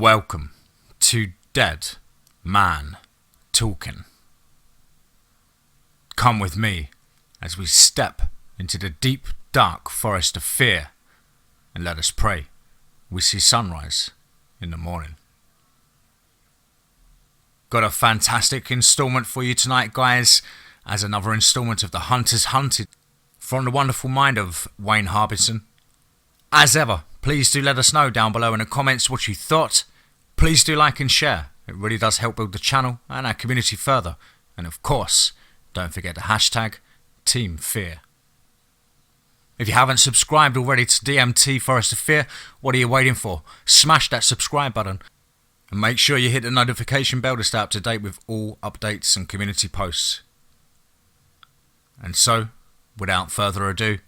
Welcome to Dead Man Talking. Come with me as we step into the deep, dark forest of fear, and let us pray we see sunrise in the morning. Got a fantastic installment for you tonight, guys, as another installment of The Hunters Hunted from the wonderful mind of WayneHarbison. As ever, please do let us know down below in the comments what you thought. Please do like and share. It really does help build the channel and our community further. And of course, don't forget the hashtag Team Fear. If you haven't subscribed already to DMT Forest of Fear, what are you waiting for? Smash that subscribe button and make sure you hit the notification bell to stay up to date with all updates and community posts. And so, without further ado,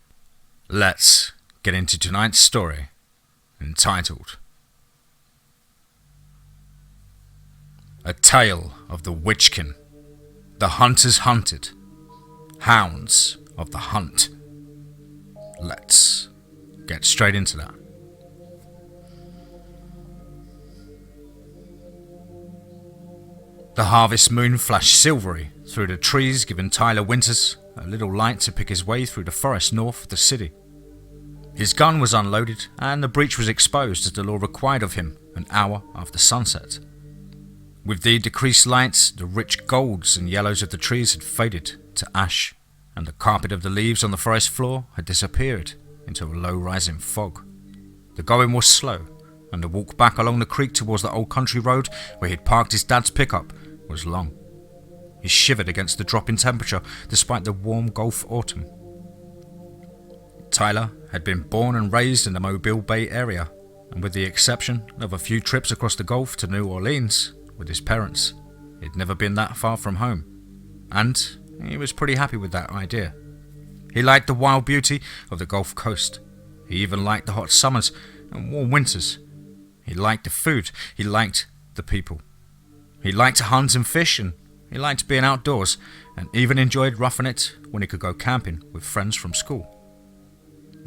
let's get into tonight's story, entitled A Tale of the Witchkin, the Hunters Hunted, Hounds of the Hunt. Let's get straight into that. The harvest moon flashed silvery through the trees, giving Tyler Winters a little light to pick his way through the forest north of the city. His gun was unloaded and the breech was exposed as the law required of him an hour after sunset. With the decreased light, the rich golds and yellows of the trees had faded to ash, and the carpet of the leaves on the forest floor had disappeared into a low-rising fog. The going was slow, and the walk back along the creek towards the old country road where he'd parked his dad's pickup was long. He shivered against the drop in temperature despite the warm Gulf autumn. Tyler had been born and raised in the Mobile Bay area, and with the exception of a few trips across the Gulf to New Orleans with his parents, he'd never been that far from home, and he was pretty happy with that idea. He liked the wild beauty of the Gulf Coast. He even liked the hot summers and warm winters. He liked the food. He liked the people. He liked to hunt and fish, and he liked being outdoors, and even enjoyed roughing it when he could go camping with friends from school.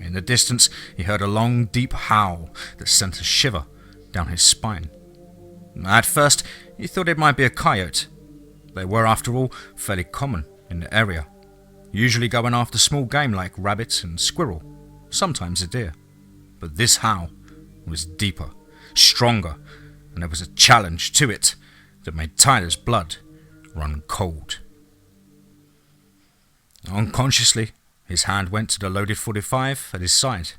In the distance, he heard a long, deep howl that sent a shiver down his spine. At first, he thought it might be a coyote. They were, after all, fairly common in the area, usually going after small game like rabbit and squirrel, sometimes a deer. But this howl was deeper, stronger, and there was a challenge to it that made Tyler's blood run cold. Unconsciously, his hand went to the loaded .45 at his side.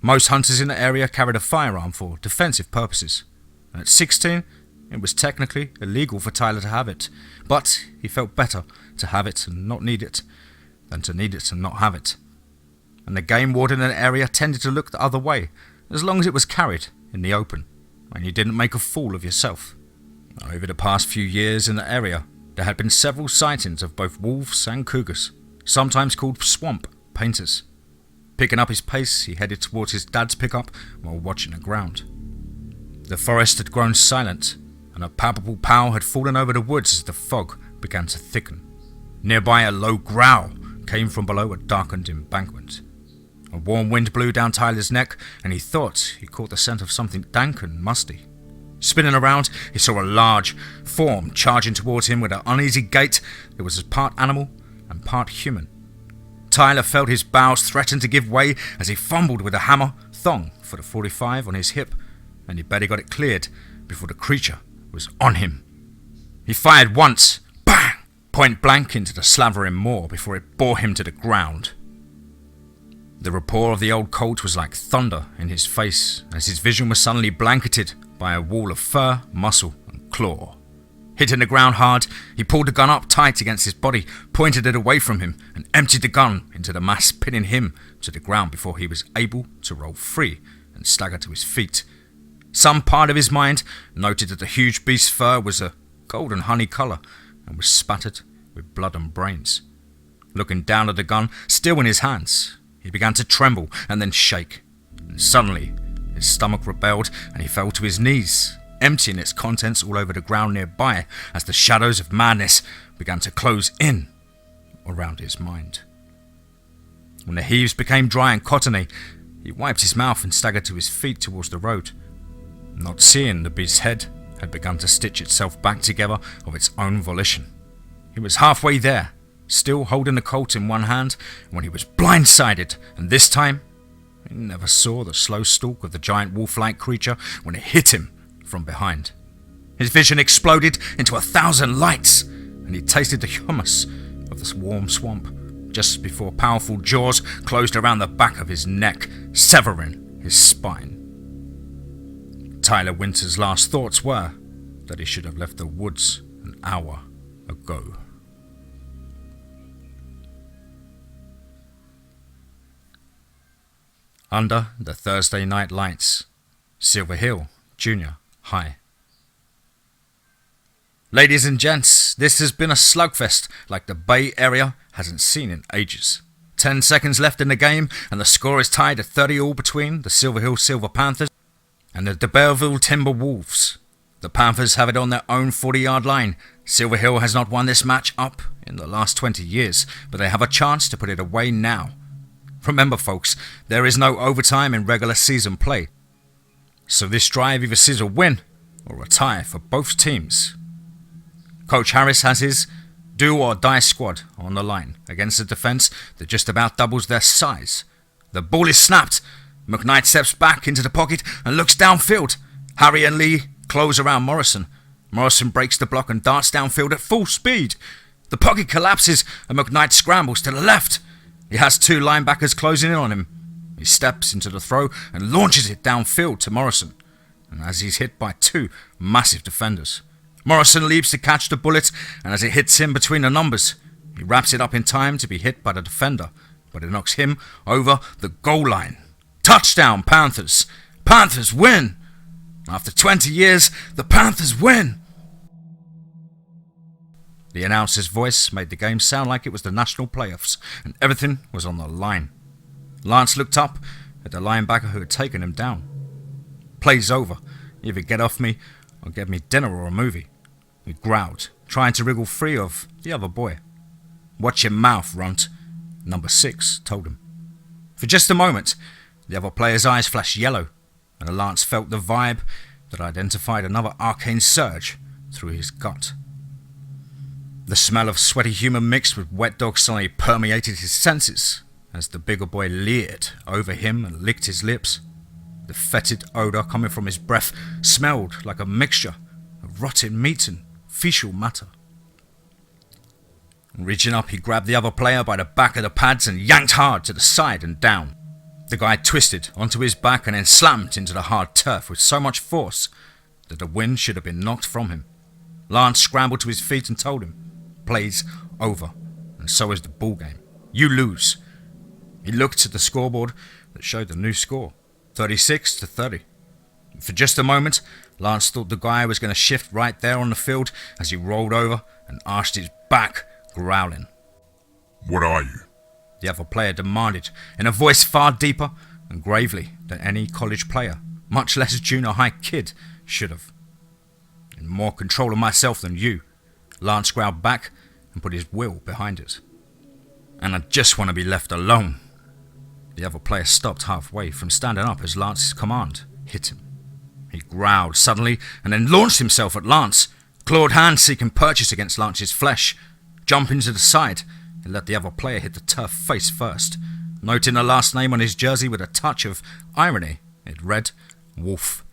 Most hunters in the area carried a firearm for defensive purposes, and at 16, it was technically illegal for Tyler to have it, but he felt better to have it and not need it than to need it and not have it. And the game warden in the area tended to look the other way, as long as it was carried in the open, and you didn't make a fool of yourself. Over the past few years in the area, there had been several sightings of both wolves and cougars, sometimes called swamp painters. Picking up his pace, he headed towards his dad's pickup while watching the ground. The forest had grown silent, and a palpable pow had fallen over the woods as the fog began to thicken. Nearby, a low growl came from below a darkened embankment. A warm wind blew down Tyler's neck, and he thought he caught the scent of something dank and musty. Spinning around, he saw a large form charging towards him with an uneasy gait that was as part animal and part human. Tyler felt his bowels threaten to give way as he fumbled with a hammer thong for the .45 on his hip, and he barely got it cleared before the creature was on him. He fired once, bang, point blank into the slavering maw before it bore him to the ground. The rapport of the old Colt was like thunder in his face as his vision was suddenly blanketed by a wall of fur, muscle, and claw. Hitting the ground hard, he pulled the gun up tight against his body, pointed it away from him, and emptied the gun into the mass, pinning him to the ground before he was able to roll free and stagger to his feet. Some part of his mind noted that the huge beast's fur was a golden honey colour and was spattered with blood and brains. Looking down at the gun, still in his hands, he began to tremble and then shake. And suddenly, his stomach rebelled and he fell to his knees, emptying its contents all over the ground nearby as the shadows of madness began to close in around his mind. When the heaves became dry and cottony, he wiped his mouth and staggered to his feet towards the road. Not seeing the beast's head had begun to stitch itself back together of its own volition. He was halfway there, still holding the Colt in one hand, when he was blindsided, and this time he never saw the slow stalk of the giant wolf-like creature when it hit him from behind. His vision exploded into 1,000 lights, and he tasted the hummus of this warm swamp just before powerful jaws closed around the back of his neck, severing his spine. Tyler Winter's last thoughts were that he should have left the woods an hour ago. Under the Thursday night lights, Silver Hill Junior High. Ladies and gents, this has been a slugfest like the Bay Area hasn't seen in ages. 10 seconds left in the game, and the score is tied at 30-all between the Silver Hill Silver Panthers and the DeBelleville Timber Wolves. The Panthers have it on their own 40-yard line. Silver Hill has not won this match up in the last 20 years, but they have a chance to put it away now. Remember folks, there is no overtime in regular season play, so this drive either sees a win or a tie for both teams. Coach Harris has his do-or-die squad on the line against a defence that just about doubles their size. The ball is snapped. McKnight steps back into the pocket and looks downfield. Harry and Lee close around Morrison. Morrison breaks the block and darts downfield at full speed. The pocket collapses and McKnight scrambles to the left. He has 2 linebackers closing in on him. He steps into the throw and launches it downfield to Morrison, and as he's hit by 2 massive defenders. Morrison leaps to catch the bullet, and as it hits him between the numbers, he wraps it up in time to be hit by the defender, but it knocks him over the goal line. Touchdown, Panthers! Panthers win! After 20 years, the Panthers win! The announcer's voice made the game sound like it was the national playoffs, and everything was on the line. Lance looked up at the linebacker who had taken him down. Play's over. Either get off me or get me dinner or a movie. He growled, trying to wriggle free of the other boy. Watch your mouth, runt, number 6 told him. For just a moment, the other player's eyes flashed yellow, and Lance felt the vibe that identified another arcane surge through his gut. The smell of sweaty human mixed with wet dog suddenly permeated his senses as the bigger boy leered over him and licked his lips. The fetid odour coming from his breath smelled like a mixture of rotten meat and fecal matter. Reaching up, he grabbed the other player by the back of the pads and yanked hard to the side and down. The guy twisted onto his back and then slammed into the hard turf with so much force that the wind should have been knocked from him. Lance scrambled to his feet and told him, "Play's over, and so is the ball game. You lose." He looked at the scoreboard that showed the new score, 36-30. For just a moment, Lance thought the guy was going to shift right there on the field as he rolled over and arched his back, growling. "What are you?" The other player demanded, in a voice far deeper and gravely than any college player, much less a junior high kid, should have. "In more control of myself than you," Lance growled back and put his will behind it. "And I just want to be left alone." The other player stopped halfway from standing up as Lance's command hit him. He growled suddenly and then launched himself at Lance, clawed hand seeking purchase against Lance's flesh. Jumping to the side, he let the other player hit the turf face first, noting the last name on his jersey with a touch of irony. It read, Wolf.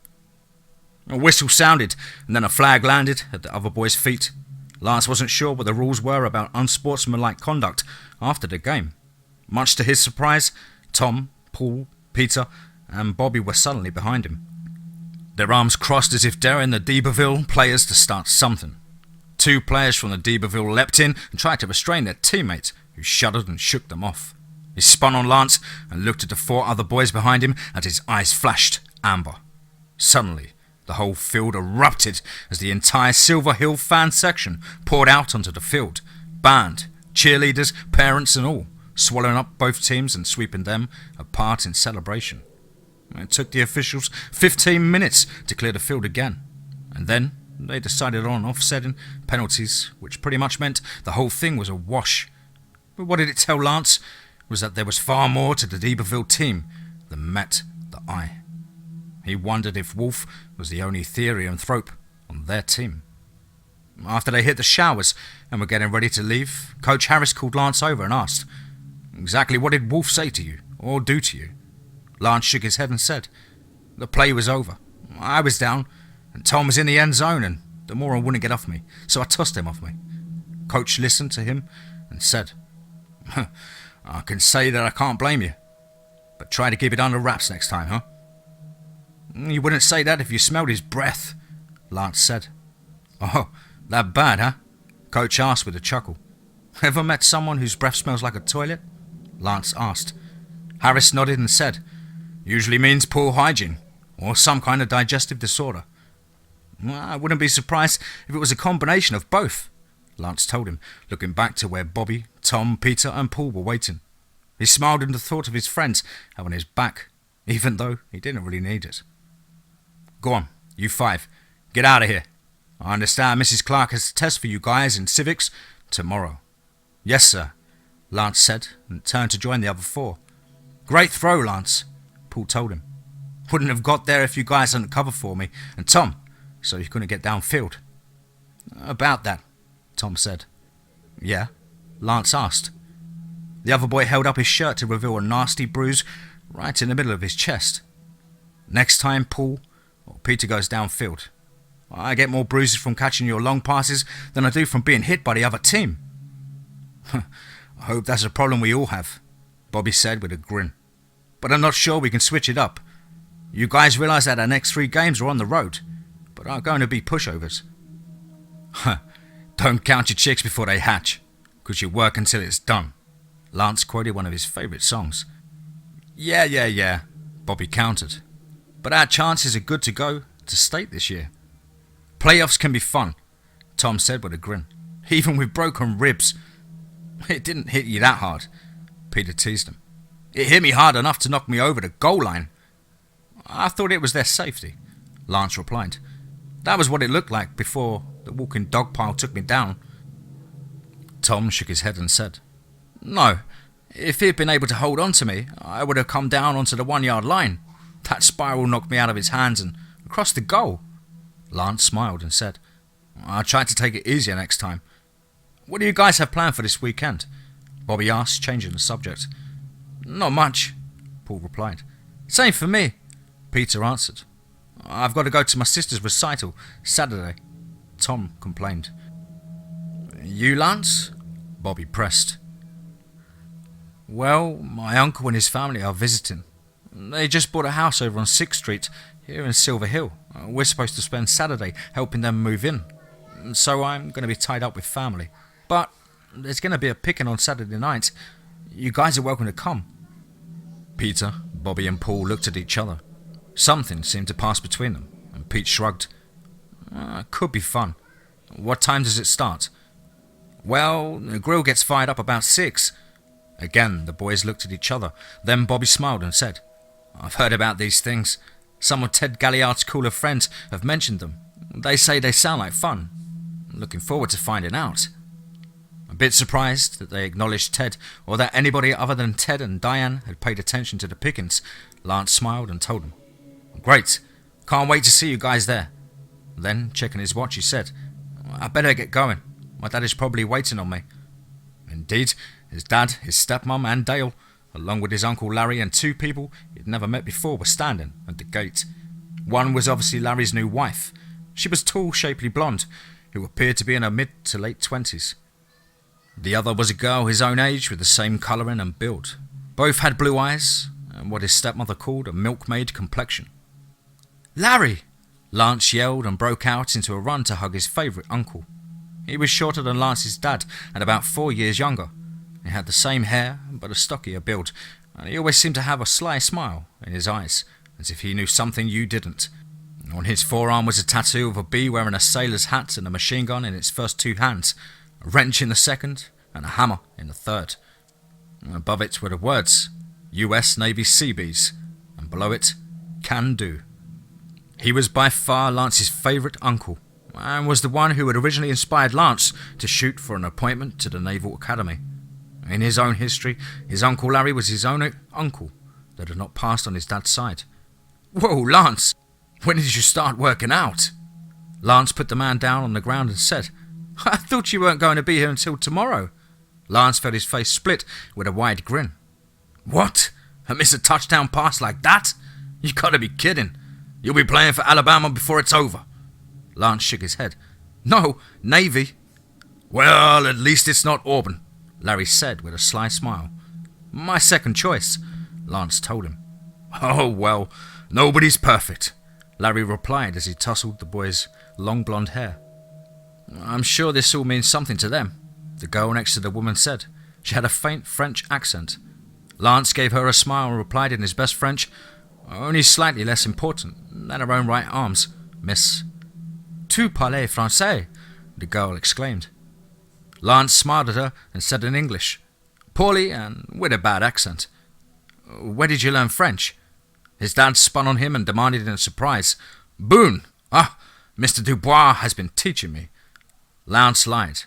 A whistle sounded, and then a flag landed at the other boy's feet. Lance wasn't sure what the rules were about unsportsmanlike conduct after the game. Much to his surprise, Tom, Paul, Peter, and Bobby were suddenly behind him, their arms crossed as if daring the d'Iberville players to start something. 2 players from the d'Iberville leapt in and tried to restrain their teammate, who shuddered and shook them off. He spun on Lance and looked at the 4 other boys behind him, and his eyes flashed amber. Suddenly, the whole field erupted as the entire Silver Hill fan section poured out onto the field. Band, cheerleaders, parents and all, swallowing up both teams and sweeping them apart in celebration. It took the officials 15 minutes to clear the field again, and then they decided on offsetting penalties, which pretty much meant the whole thing was a wash. But what did it tell Lance was that there was far more to the d'Iberville team than met the eye. He wondered if Wolf was the only Therianthrope on their team. After they hit the showers and were getting ready to leave, Coach Harris called Lance over and asked, "Exactly what did Wolf say to you, or do to you?" Lance shook his head and said, "The play was over. I was down, and Tom was in the end zone, and the moron wouldn't get off me, so I tossed him off me." Coach listened to him and said, "I can say that I can't blame you, but try to keep it under wraps next time, huh?" "You wouldn't say that if you smelled his breath," Lance said. "Oh, that bad, huh?" Coach asked with a chuckle. "Ever met someone whose breath smells like a toilet?" Lance asked. Harris nodded and said, "Usually means poor hygiene, or some kind of digestive disorder." "I wouldn't be surprised if it was a combination of both," Lance told him, looking back to where Bobby, Tom, Peter and Paul were waiting. He smiled in the thought of his friends having his back, even though he didn't really need it. "Go on, you five, get out of here. I understand Mrs. Clark has a test for you guys in civics tomorrow." "Yes, sir," Lance said, and turned to join the other four. "Great throw, Lance," Paul told him. "Wouldn't have got there if you guys hadn't covered for me, and Tom, so you couldn't get downfield." "About that," Tom said. "Yeah?" Lance asked. The other boy held up his shirt to reveal a nasty bruise right in the middle of his chest. "Next time Paul or Peter goes downfield, I get more bruises from catching your long passes than I do from being hit by the other team." "I hope that's a problem we all have," Bobby said with a grin. "But I'm not sure we can switch it up. You guys realize that our next 3 games are on the road, but are going to be pushovers." "Don't count your chicks before they hatch, 'cause you work until it's done." Lance quoted one of his favourite songs. Yeah, Bobby countered. "But our chances are good to go to state this year." "Playoffs can be fun," Tom said with a grin, "even with broken ribs." "It didn't hit you that hard," Peter teased him. "It hit me hard enough to knock me over the goal line." "I thought it was their safety," Lance replied. "That was what it looked like before the walking dog pile took me down." Tom shook his head and said, "No, if he'd been able to hold on to me, I would have come down onto the 1-yard line. That spiral knocked me out of his hands and across the goal." Lance smiled and said, "I'll try to take it easier next time." "What do you guys have planned for this weekend?" Bobby asked, changing the subject. "Not much," Paul replied. "Same for me," Peter answered. "I've got to go to my sister's recital Saturday," Tom complained. "You, Lance?" Bobby pressed. "Well, my uncle and his family are visiting. They just bought a house over on 6th Street here in Silver Hill. We're supposed to spend Saturday helping them move in, so I'm going to be tied up with family. But there's going to be a picking on Saturday night. You guys are welcome to come." Peter, Bobby and Paul looked at each other. Something seemed to pass between them, and Pete shrugged. "Could be fun. What time does it start?" "Well, the grill gets fired up about 6. Again, the boys looked at each other. Then Bobby smiled and said, "I've heard about these things. Some of Ted Galliard's cooler friends have mentioned them. They say they sound like fun. I'm looking forward to finding out." A bit surprised that they acknowledged Ted, or that anybody other than Ted and Diane had paid attention to the pickings, Lance smiled and told them, "Great. Can't wait to see you guys there." Then, checking his watch, he said, "I better get going. My dad is probably waiting on me." Indeed, his dad, his stepmom and Dale, along with his Uncle Larry and 2 people he'd never met before, were standing at the gate. One was obviously Larry's new wife. She was tall, shapely blonde, who appeared to be in her mid to late 20s. The other was a girl his own age with the same colouring and build. Both had blue eyes and what his stepmother called a milkmaid complexion. "Larry!" Lance yelled and broke out into a run to hug his favourite uncle. He was shorter than Lance's dad and about 4 years younger. He had the same hair but a stockier build, and he always seemed to have a sly smile in his eyes, as if he knew something you didn't. On his forearm was a tattoo of a bee wearing a sailor's hat and a machine gun in its first 2 hands, a wrench in the second, and a hammer in the third. Above it were the words, US Navy Seabees, and below it, Can Do. He was by far Lance's favourite uncle, and was the one who had originally inspired Lance to shoot for an appointment to the Naval Academy. In his own history, his Uncle Larry was his own uncle that had not passed on his dad's side. "Whoa, Lance!" When did you start working out? Lance put the man down on the ground and said, I thought you weren't going to be here until tomorrow. Lance felt his face split with a wide grin. What? I miss a touchdown pass like that? You gotta be kidding. You'll be playing for Alabama before it's over. Lance shook his head. No, Navy. Well, at least it's not Auburn, Larry said with a sly smile. My second choice, Lance told him. Oh, well, nobody's perfect, Larry replied as he tousled the boy's long blonde hair. I'm sure this all means something to them, the girl next to the woman said. She had a faint French accent. Lance gave her a smile and replied in his best French, only slightly less important than her own right arms, miss. Tu parles français, the girl exclaimed. Lance smiled at her and said in English, poorly and with a bad accent. Where did you learn French? His dad spun on him and demanded in surprise, Boone! Ah, Mr. Dubois has been teaching me. Lance lied.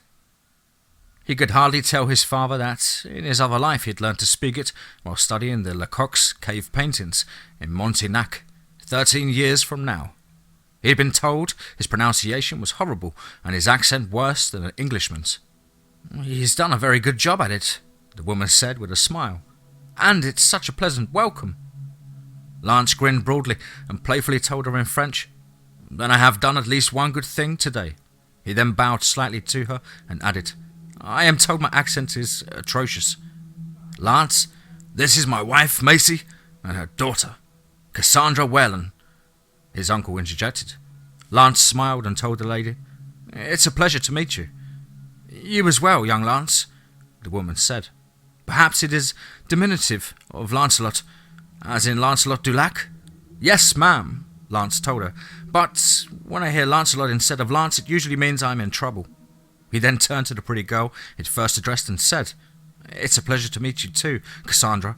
He could hardly tell his father that in his other life he had learned to speak it while studying the Lecoq's cave paintings in Montignac, 13 years from now. He had been told his pronunciation was horrible and his accent worse than an Englishman's. He's done a very good job at it, the woman said with a smile. And it's such a pleasant welcome. Lance grinned broadly and playfully told her in French, Then I have done at least one good thing today. He then bowed slightly to her and added, I am told my accent is atrocious. Lance, this is my wife, Macy, and her daughter, Cassandra Whalen, his uncle interjected. Lance smiled and told the lady, It's a pleasure to meet you. You as well, young Lance, the woman said. Perhaps it is diminutive of Lancelot, as in Lancelot du Lac? Yes, ma'am, Lance told her, but when I hear Lancelot instead of Lance, it usually means I'm in trouble. He then turned to the pretty girl he'd first addressed and said, It's a pleasure to meet you too, Cassandra.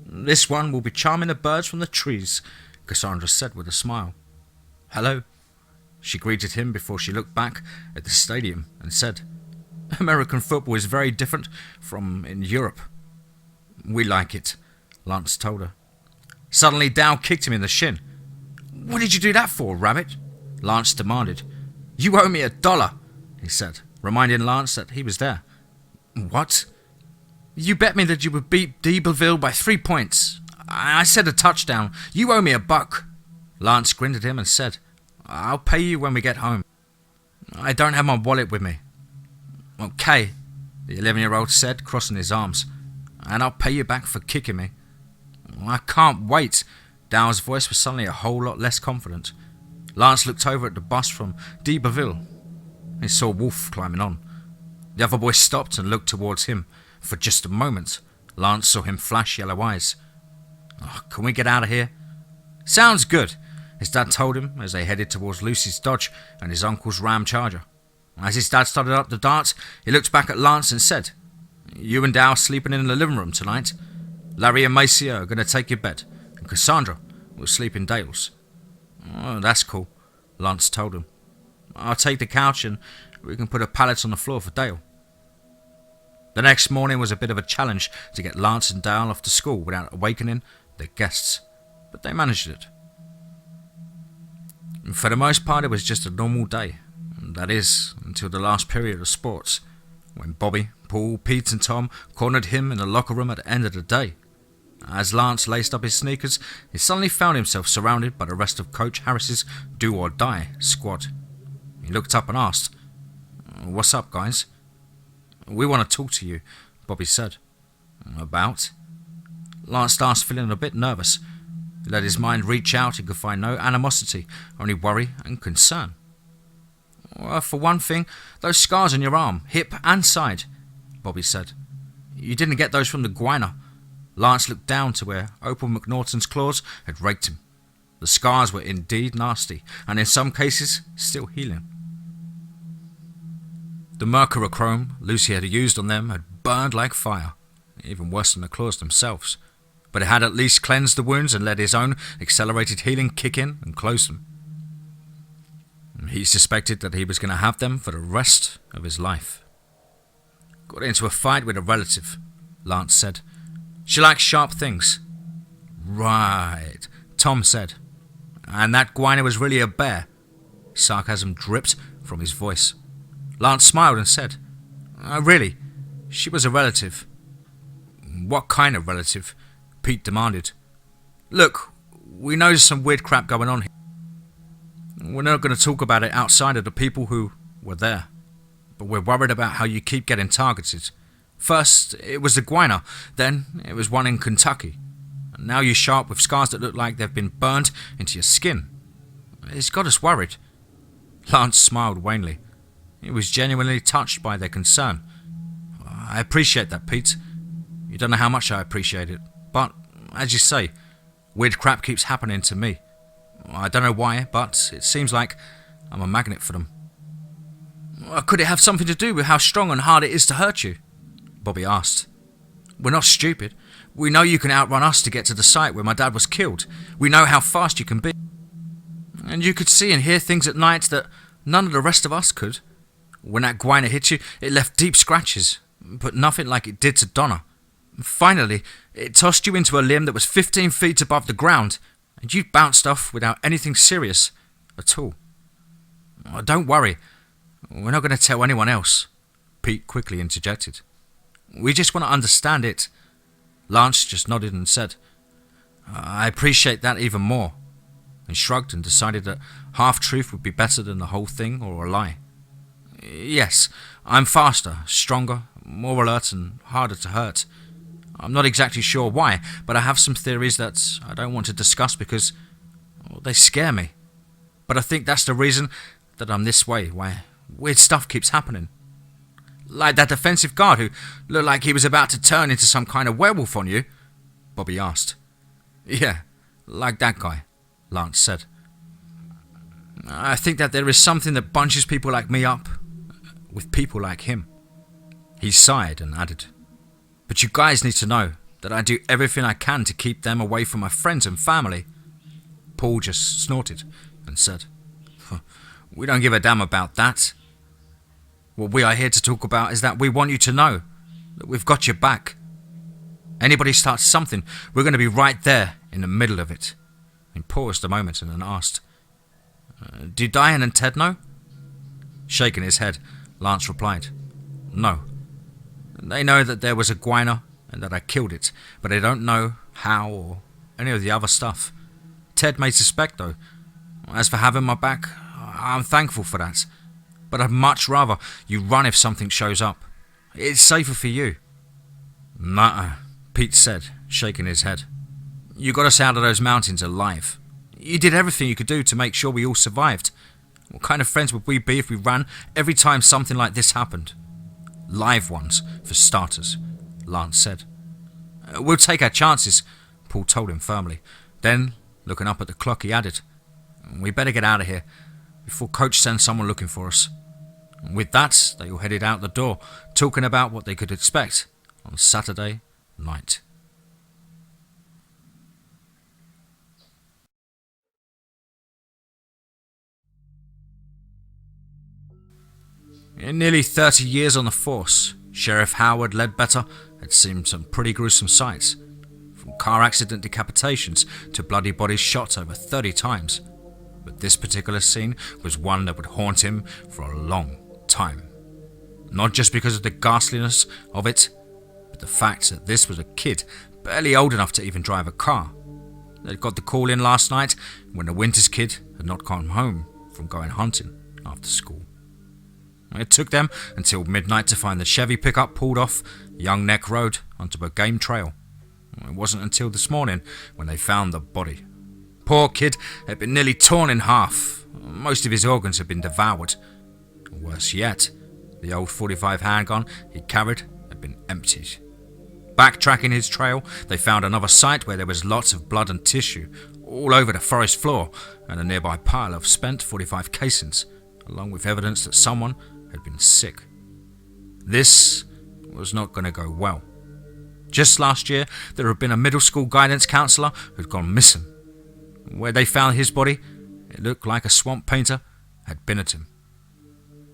This one will be charming the birds from the trees, Cassandra said with a smile. Hello. She greeted him before she looked back at the stadium and said, American football is very different from in Europe. We like it, Lance told her. Suddenly Dow kicked him in the shin. What did you do that for, Rabbit? Lance demanded. You owe me $1, he said, reminding Lance that he was there. What? You bet me that you would beat d'Iberville by 3 points. I said a touchdown. You owe me $1. Lance grinned at him and said, I'll pay you when we get home. I don't have my wallet with me. Okay, the 11-year-old said, crossing his arms, and I'll pay you back for kicking me. I can't wait. Dow's voice was suddenly a whole lot less confident. Lance looked over at the bus from d'Iberville. He saw Wolf climbing on. The other boy stopped and looked towards him. For just a moment, Lance saw him flash yellow eyes. Can we get out of here? Sounds good, his dad told him as they headed towards Lucy's Dodge and his uncle's Ram Charger. As his dad started up the dart, he looked back at Lance and said, You and Dow sleeping in the living room tonight. Larry and Macy are going to take your bed, and Cassandra will sleep in Dale's. Oh, that's cool, Lance told him. I'll take the couch and we can put a pallet on the floor for Dale. The next morning was a bit of a challenge to get Lance and Dale off to school without awakening their guests, but they managed it. For the most part, it was just a normal day. That is, until the last period of sports, when Bobby, Paul, Pete and Tom cornered him in the locker room at the end of the day. As Lance laced up his sneakers, he suddenly found himself surrounded by the rest of Coach Harris's do-or-die squad. He looked up and asked, What's up, guys? We want to talk to you, Bobby said. About? Lance asked, feeling a bit nervous. He let his mind reach out and could find no animosity, only worry and concern. Well, for one thing, those scars on your arm, hip and side, Bobby said. You didn't get those from the guiner. Lance looked down to where Opal McNaughton's claws had raked him. The scars were indeed nasty, and in some cases, still healing. The mercurochrome Lucy had used on them had burned like fire, even worse than the claws themselves, but it had at least cleansed the wounds and let his own accelerated healing kick in and close them. He suspected that he was going to have them for the rest of his life. Got into a fight with a relative, Lance said. She likes sharp things. Right, Tom said. And that Gwiner was really a bear. Sarcasm dripped from his voice. Lance smiled and said, Really? She was a relative. What kind of relative? Pete demanded. Look, we know there's some weird crap going on here. We're not going to talk about it outside of the people who were there. But we're worried about how you keep getting targeted. First, it was the Gwiner. Then, it was one in Kentucky. And now you show up with scars that look like they've been burned into your skin. It's got us worried. Lance smiled wanly. He was genuinely touched by their concern. I appreciate that, Pete. You don't know how much I appreciate it. But, as you say, weird crap keeps happening to me. I don't know why, but it seems like I'm a magnet for them. Could it have something to do with how strong and hard it is to hurt you? Bobby asked. We're not stupid. We know you can outrun us to get to the site where my dad was killed. We know how fast you can be. And you could see and hear things at night that none of the rest of us could. When that Gwiner hit you, it left deep scratches, but nothing like it did to Donna. Finally, it tossed you into a limb that was 15 feet above the ground, and you bounced off without anything serious at all. Don't worry. We're not going to tell anyone else, Pete quickly interjected. We just want to understand it. Lance just nodded and said, I appreciate that even more, and shrugged and decided that half-truth would be better than the whole thing or a lie. Yes, I'm faster, stronger, more alert and harder to hurt. I'm not exactly sure why, but I have some theories that I don't want to discuss because they scare me. But I think that's the reason that I'm this way, why weird stuff keeps happening. Like that defensive guard who looked like he was about to turn into some kind of werewolf on you, Bobby asked. Yeah, like that guy, Lance said. I think that there is something that bunches people like me up with people like him. He sighed and added, But you guys need to know that I do everything I can to keep them away from my friends and family. Paul just snorted and said, We don't give a damn about that. What we are here to talk about is that we want you to know that we've got your back. Anybody starts something, we're going to be right there in the middle of it. He paused a moment and then asked, Do Diane and Ted know? Shaking his head, Lance replied, No. They know that there was a Gwiner and that I killed it, but they don't know how or any of the other stuff. Ted may suspect, though. As for having my back, I'm thankful for that. But I'd much rather you run if something shows up. It's safer for you. Nuh-uh, Pete said, shaking his head. You got us out of those mountains alive. You did everything you could do to make sure we all survived. What kind of friends would we be if we ran every time something like this happened? Live ones, for starters, Lance said. We'll take our chances, Paul told him firmly. Then, looking up at the clock, he added, We better get out of here before Coach sends someone looking for us. And with that, they all headed out the door, talking about what they could expect on Saturday night. In nearly 30 years on the force, Sheriff Howard Ledbetter had seen some pretty gruesome sights, from car accident decapitations to bloody bodies shot over 30 times. But this particular scene was one that would haunt him for a long time. Not just because of the ghastliness of it, but the fact that this was a kid barely old enough to even drive a car. They'd got the call in last night when the Winters kid had not come home from going hunting after school. It took them until midnight to find the Chevy pickup pulled off Young Neck Road onto a game trail. It wasn't until this morning when they found the body. Poor kid had been nearly torn in half. Most of his organs had been devoured. Worse yet, the old .45 handgun he carried had been emptied. Backtracking his trail, they found another site where there was lots of blood and tissue all over the forest floor and a nearby pile of spent .45 casings, along with evidence that someone had been sick. This was not going to go well. Just last year, there had been a middle school guidance counsellor who'd gone missing. Where they found his body, it looked like a swamp painter had been at him.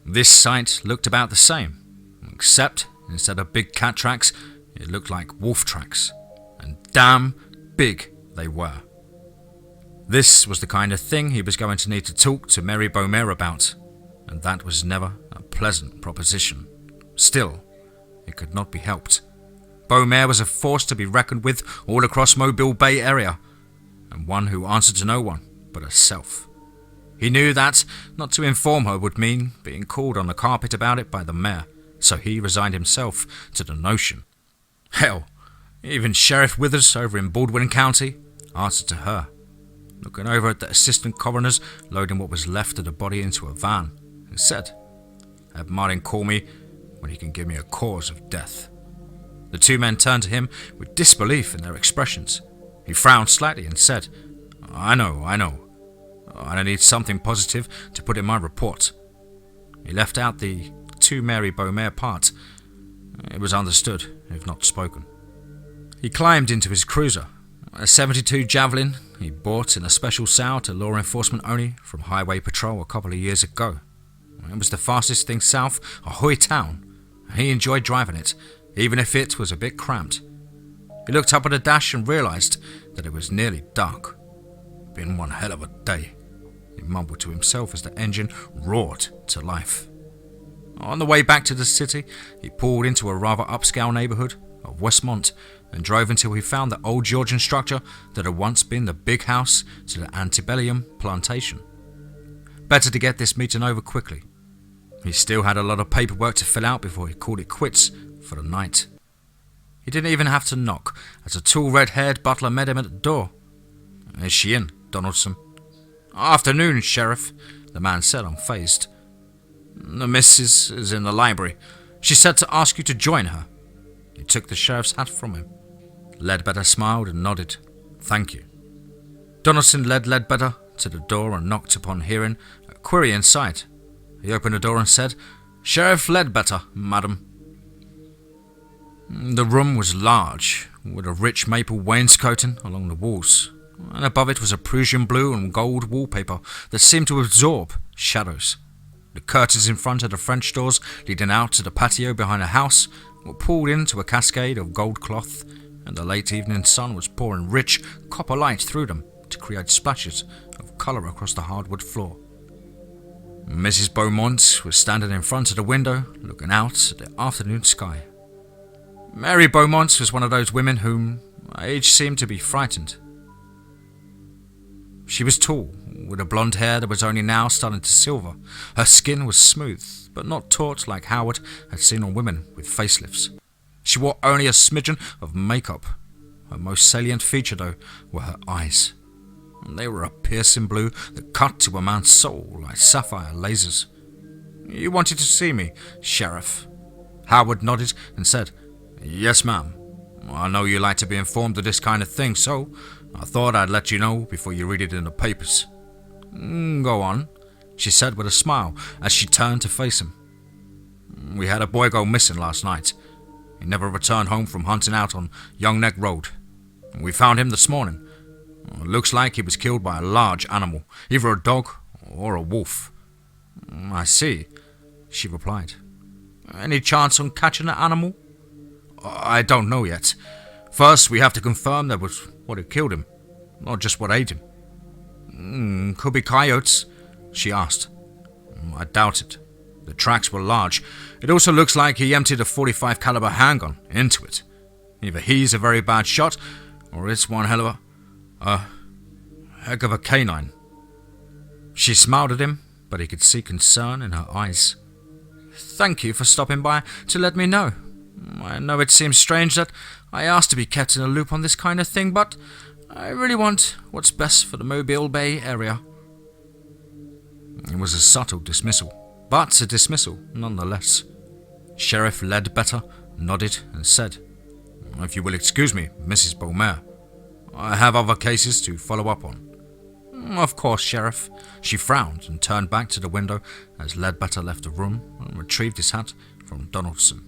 This site looked about the same, except instead of big cat tracks, it looked like wolf tracks, and damn big they were. This was the kind of thing he was going to need to talk to Mary Beaumere about, and that was never a pleasant proposition. Still, it could not be helped. Beaumere was a force to be reckoned with all across Mobile Bay area, and one who answered to no one but herself. He knew that not to inform her would mean being called on the carpet about it by the mayor, so he resigned himself to the notion. Hell, even Sheriff Withers over in Baldwin County answered to her. Looking over at the assistant coroners loading what was left of the body into a van, he said, "Have Martin call me when he can give me a cause of death." The two men turned to him with disbelief in their expressions. He frowned slightly and said, I know. I need something positive to put in my report." He left out the to Mary Beaumere part. It was understood, if not spoken. He climbed into his cruiser, a 72 Javelin he bought in a special sale to law enforcement only from Highway Patrol a couple of years ago. It was the fastest thing south Ahoy town, and he enjoyed driving it, even if it was a bit cramped. He looked up at the dash and realised that it was nearly dark. Been one hell of a day, he mumbled to himself as the engine roared to life. On the way back to the city, he pulled into a rather upscale neighbourhood of Westmont and drove until he found the old Georgian structure that had once been the big house to the antebellum plantation. Better to get this meeting over quickly. He still had a lot of paperwork to fill out before he called it quits for the night. He didn't even have to knock, as a tall red-haired butler met him at the door. "Is she in, Donaldson?" "Afternoon, Sheriff," the man said, unfazed. "The missus is in the library. She said to ask you to join her." He took the sheriff's hat from him. Ledbetter smiled and nodded. "Thank you." Donaldson led Ledbetter to the door and knocked upon hearing a query inside. He opened the door and said, "Sheriff Ledbetter, madam." The room was large, with a rich maple wainscoting along the walls, and above it was a Prussian blue and gold wallpaper that seemed to absorb shadows. The curtains in front of the French doors leading out to the patio behind the house were pulled into a cascade of gold cloth, and the late evening sun was pouring rich copper light through them to create splashes of colour across the hardwood floor. Mrs. Beaumont was standing in front of the window, looking out at the afternoon sky. Mary Beaumont was one of those women whom age seemed to be frightened. She was tall, with a blonde hair that was only now starting to silver. Her skin was smooth, but not taut like Howard had seen on women with facelifts. She wore only a smidgen of makeup. Her most salient feature, though, were her eyes. They were a piercing blue that cut to a man's soul like sapphire lasers. "You wanted to see me, Sheriff?" Howard nodded and said, "Yes, ma'am. I know you like to be informed of this kind of thing, so I thought I'd let you know before you read it in the papers." "Go on," she said with a smile as she turned to face him. "We had a boy go missing last night. He never returned home from hunting out on Young Neck Road. We found him this morning. It looks like he was killed by a large animal, either a dog or a wolf." "I see," she replied. "Any chance on catching the animal?" "I don't know yet. First, we have to confirm that was what had killed him, not just what ate him." "Could be coyotes?" she asked. "I doubt it. The tracks were large. It also looks like he emptied a .45 caliber handgun into it. Either he's a very bad shot, or it's one hell of a heck of a canine." She smiled at him, but he could see concern in her eyes. "Thank you for stopping by to let me know. I know it seems strange that I asked to be kept in a loop on this kind of thing, but I really want what's best for the Mobile Bay area." It was a subtle dismissal, but a dismissal nonetheless. Sheriff Ledbetter nodded and said, "If you will excuse me, Mrs. Beaumere, I have other cases to follow up on." "Of course, Sheriff." She frowned and turned back to the window as Ledbetter left the room and retrieved his hat from Donaldson.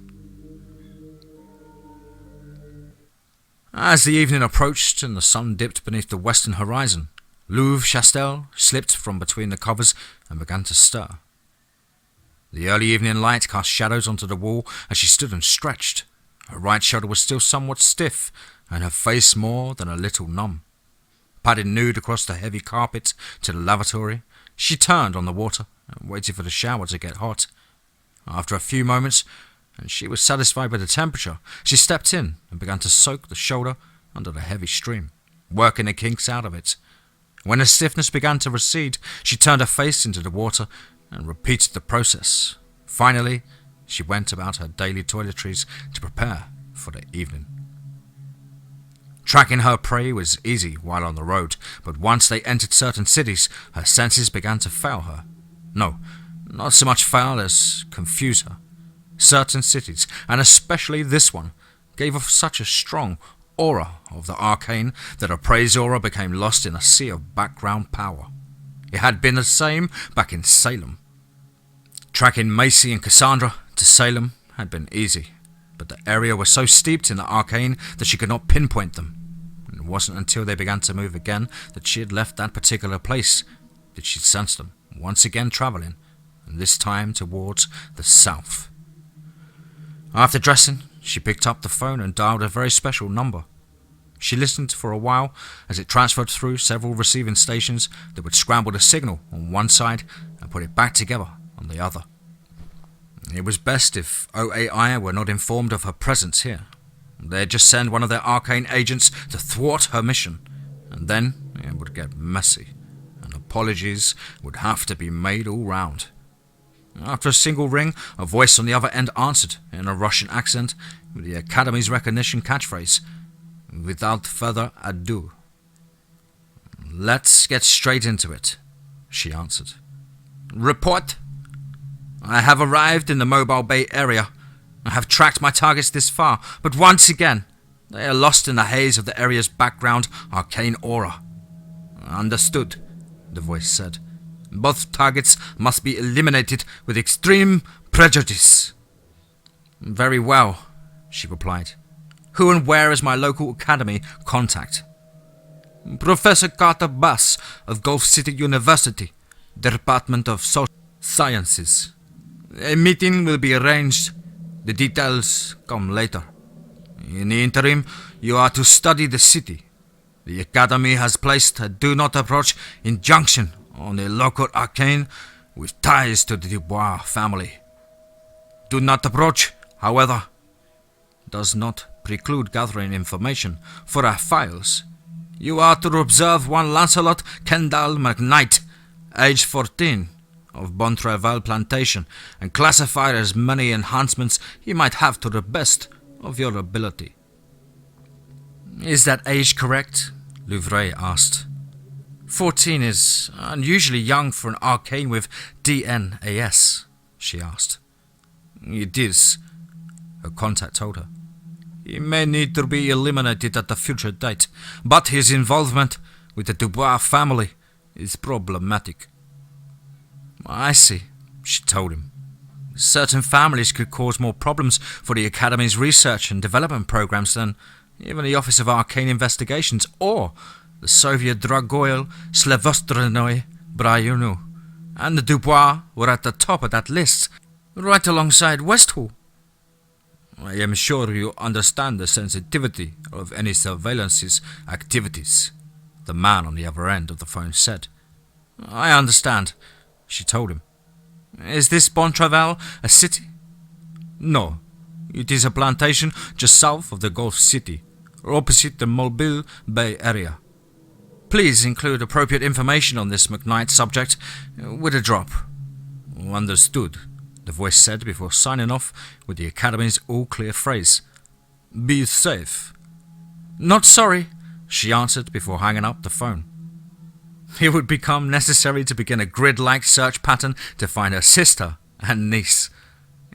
As the evening approached and the sun dipped beneath the western horizon, Louvre Chastel slipped from between the covers and began to stir. The early evening light cast shadows onto the wall as she stood and stretched. Her right shoulder was still somewhat stiff, and her face more than a little numb. padding nude across the heavy carpet to the lavatory. She turned on the water and waited for the shower to get hot. After a few moments, and she was satisfied with the temperature, she stepped in and began to soak the shoulder under the heavy stream, working the kinks out of it. When the stiffness began to recede, she turned her face into the water and repeated the process. Finally, she went about her daily toiletries to prepare for the evening. Tracking her prey was easy while on the road, but once they entered certain cities, her senses began to fail her. No, not so much fail as confuse her. Certain cities, and especially this one, gave off such a strong aura of the arcane that her prey's aura became lost in a sea of background power. It had been the same back in Salem. Tracking Macy and Cassandra to Salem had been easy, but the area was so steeped in the arcane that she could not pinpoint them. It wasn't until they began to move again that she had left that particular place that she sensed them once again travelling, and this time towards the south. After dressing, she picked up the phone and dialed a very special number. She listened for a while as it transferred through several receiving stations that would scramble the signal on one side and put it back together on the other. It was best if OAI were not informed of her presence here. They'd just send one of their arcane agents to thwart her mission, and then it would get messy, and apologies would have to be made all round. After a single ring, a voice on the other end answered in a Russian accent with the Academy's recognition catchphrase, "Without further ado." "Let's get straight into it," she answered. "Report. I have arrived in the Mobile Bay area. I have tracked my targets this far, but once again, they are lost in the haze of the area's background arcane aura." "Understood," the voice said. "Both targets must be eliminated with extreme prejudice." "Very well," she replied. "Who and where is my local academy contact?" "Professor Carter Bass of Gulf City University, Department of Social Sciences. A meeting will be arranged. The details come later. In the interim, you are to study the city. The Academy has placed a do not approach injunction on the local arcane with ties to the Dubois family. Do not approach, however, does not preclude gathering information for our files. You are to observe one Lancelot Kendall McKnight, age 14, of Bontravel Plantation, and classify as many enhancements he might have to the best of your ability." "Is that age correct?" Louvre asked. 14 is unusually young for an arcane with DNAS, she asked. "It is," her contact told her. "He may need to be eliminated at a future date, but his involvement with the Dubois family is problematic." "I see," she told him. "Certain families could cause more problems for the Academy's research and development programs than even the Office of Arcane Investigations or the Soviet Dragoil Slevostrenoi Brayunu. And the Dubois were at the top of that list, right alongside Westhall." "I am sure you understand the sensitivity of any surveillance's activities," the man on the other end of the phone said. "I understand," she told him. "Is this Bontravel a city?" "No, it is a plantation just south of the Gulf City, opposite the Mobile Bay area. Please include appropriate information on this McKnight subject with a drop." "Understood," the voice said before signing off with the Academy's all-clear phrase. "Be safe." "Not sorry," she answered before hanging up the phone. It would become necessary to begin a grid-like search pattern to find her sister and niece.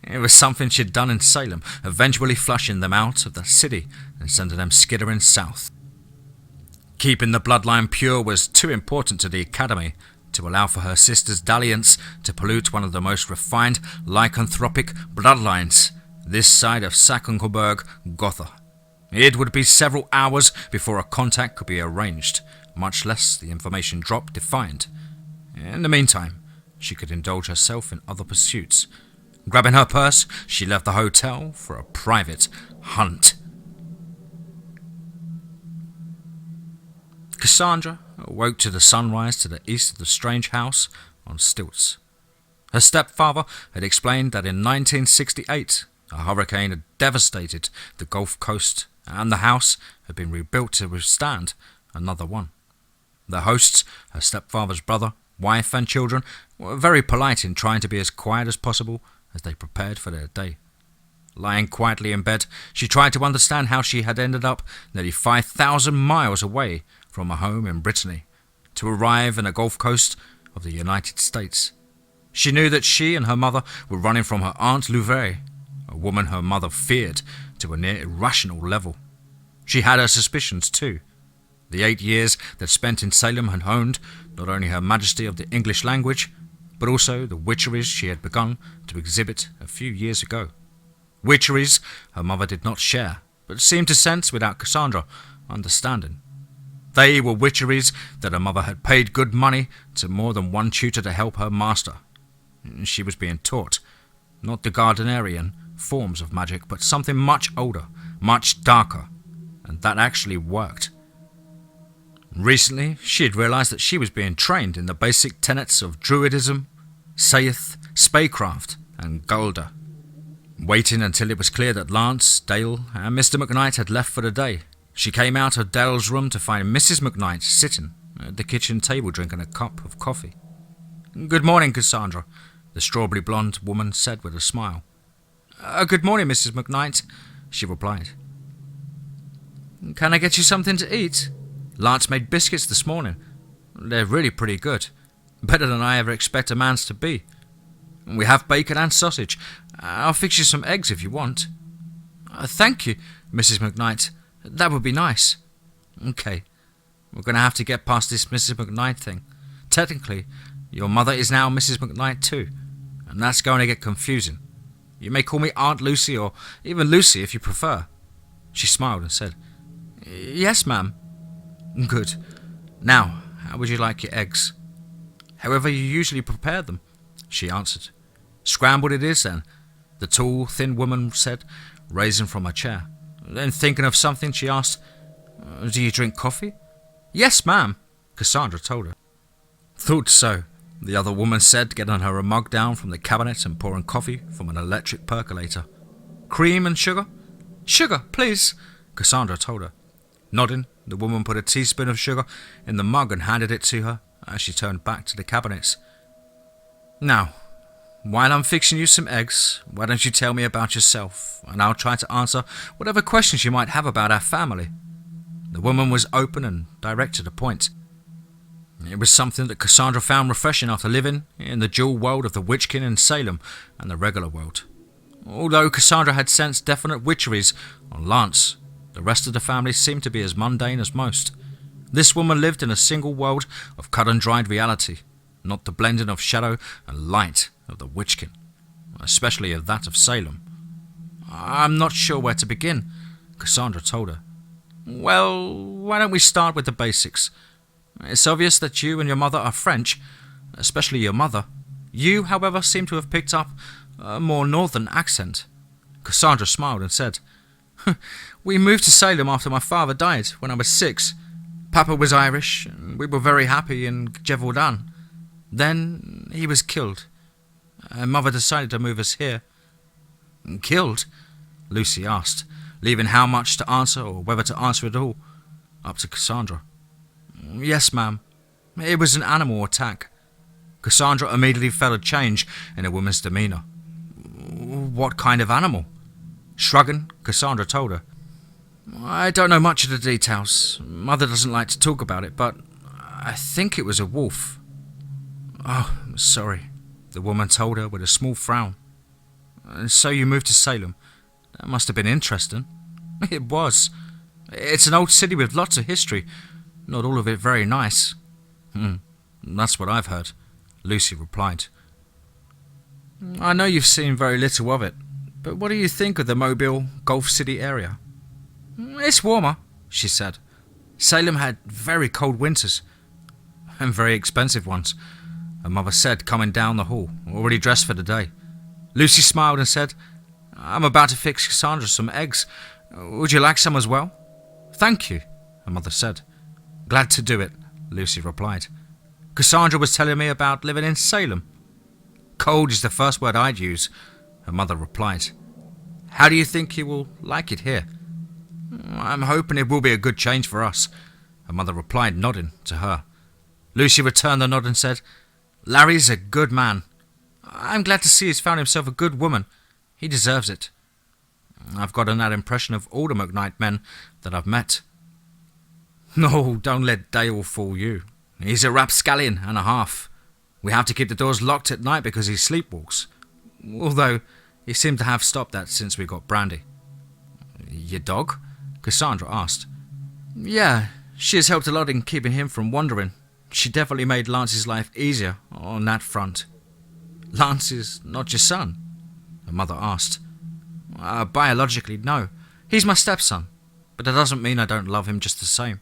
It was something she'd done in Salem, eventually flushing them out of the city and sending them skittering south. Keeping the bloodline pure was too important to the Academy to allow for her sister's dalliance to pollute one of the most refined lycanthropic bloodlines this side of Sachsencoburg, Gotha. It would be several hours before a contact could be arranged, much less the information drop defined. In the meantime, she could indulge herself in other pursuits. Grabbing her purse, she left the hotel for a private hunt. Cassandra awoke to the sunrise to the east of the strange house on stilts. Her stepfather had explained that in 1968 a hurricane had devastated the Gulf Coast and the house had been rebuilt to withstand another one. The hosts, her stepfather's brother, wife and children, were very polite in trying to be as quiet as possible as they prepared for their day. Lying quietly in bed, she tried to understand how she had ended up nearly 5,000 miles away from her home in Brittany to arrive in the Gulf Coast of the United States. She knew that she and her mother were running from her Aunt Louvet, a woman her mother feared to a near irrational level. She had her suspicions too. The 8 years that spent in Salem had honed not only her majesty of the English language, but also the witcheries she had begun to exhibit a few years ago. Witcheries her mother did not share, but seemed to sense without Cassandra understanding. They were witcheries that her mother had paid good money to more than one tutor to help her master. She was being taught, not the Gardnerian forms of magic, but something much older, much darker, and that actually worked. Recently, she had realized that she was being trained in the basic tenets of Druidism, Sayeth, Spaycraft, and Gulda. Waiting until it was clear that Lance, Dale, and Mr. McKnight had left for the day, she came out of Dale's room to find Mrs. McKnight sitting at the kitchen table drinking a cup of coffee. "Good morning, Cassandra," the strawberry blonde woman said with a smile. Good morning, Mrs. McKnight," she replied. "Can I get you something to eat? Lance made biscuits this morning. They're really pretty good. Better than I ever expect a man's to be. We have bacon and sausage. I'll fix you some eggs if you want." "Thank you, Mrs. McKnight. That would be nice." "Okay. We're going to have to get past this Mrs. McKnight thing. Technically, your mother is now Mrs. McKnight too, and that's going to get confusing. You may call me Aunt Lucy or even Lucy if you prefer." She smiled and said, "Yes, ma'am." "Good. Now, how would you like your eggs?" "However you usually prepare them," she answered. "Scrambled it is, then," the tall, thin woman said, raising from her chair. Then, thinking of something, she asked, "Do you drink coffee?" "Yes, ma'am," Cassandra told her. "Thought so," the other woman said, getting her a mug down from the cabinet and pouring coffee from an electric percolator. "Cream and sugar?" "Sugar, please," Cassandra told her. Nodding, the woman put a teaspoon of sugar in the mug and handed it to her as she turned back to the cabinets. "Now, while I'm fixing you some eggs, why don't you tell me about yourself, and I'll try to answer whatever questions you might have about our family." The woman was open and direct to the point. It was something that Cassandra found refreshing after living in the dual world of the Witchkin in Salem and the regular world. Although Cassandra had sensed definite witcheries on Lance, the rest of the family seemed to be as mundane as most. This woman lived in a single world of cut-and-dried reality, not the blending of shadow and light of the Witchkin, especially of that of Salem. "I'm not sure where to begin," Cassandra told her. "Well, why don't we start with the basics? It's obvious that you and your mother are French, especially your mother. You, however, seem to have picked up a more northern accent." Cassandra smiled and said, "We moved to Salem after my father died when I was 6. Papa was Irish, and we were very happy in Gévaudan. Then he was killed, and Mother decided to move us here." "Killed?" Lucy asked, leaving how much to answer or whether to answer at all up to Cassandra. "Yes, ma'am. It was an animal attack." Cassandra immediately felt a change in the woman's demeanour. "What kind of animal?" Shrugging, Cassandra told her, "I don't know much of the details. Mother doesn't like to talk about it, but I think it was a wolf." "Oh, I'm sorry," the woman told her with a small frown. "And so you moved to Salem. That must have been interesting." "It was. It's an old city with lots of history. Not all of it very nice." That's what I've heard," Lucy replied. "I know you've seen very little of it, but what do you think of the Mobile, Gulf City area?" "It's warmer," she said. "Salem had very cold winters, and very expensive ones," her mother said, coming down the hall, already dressed for the day. Lucy smiled and said, "I'm about to fix Cassandra some eggs. Would you like some as well?" "Thank you," her mother said. "Glad to do it. Lucy replied. Cassandra was telling me about living in Salem. Cold is the first word I'd use, her mother replied. How do you think you will like it here? I'm hoping it will be a good change for us, her mother replied, nodding to her. Lucy returned the nod and said, Larry's a good man. I'm glad to see he's found himself a good woman. He deserves it. I've gotten that impression of all the McKnight men that I've met. No, don't let Dale fool you. He's a rapscallion and a half. We have to keep the doors locked at night because he sleepwalks. Although, he seemed to have stopped that since we got Brandy. Your dog? Cassandra asked. Yeah, she has helped a lot in keeping him from wandering. She definitely made Lance's life easier on that front. Lance is not your son? Her mother asked. Biologically, no. He's my stepson, but that doesn't mean I don't love him just the same.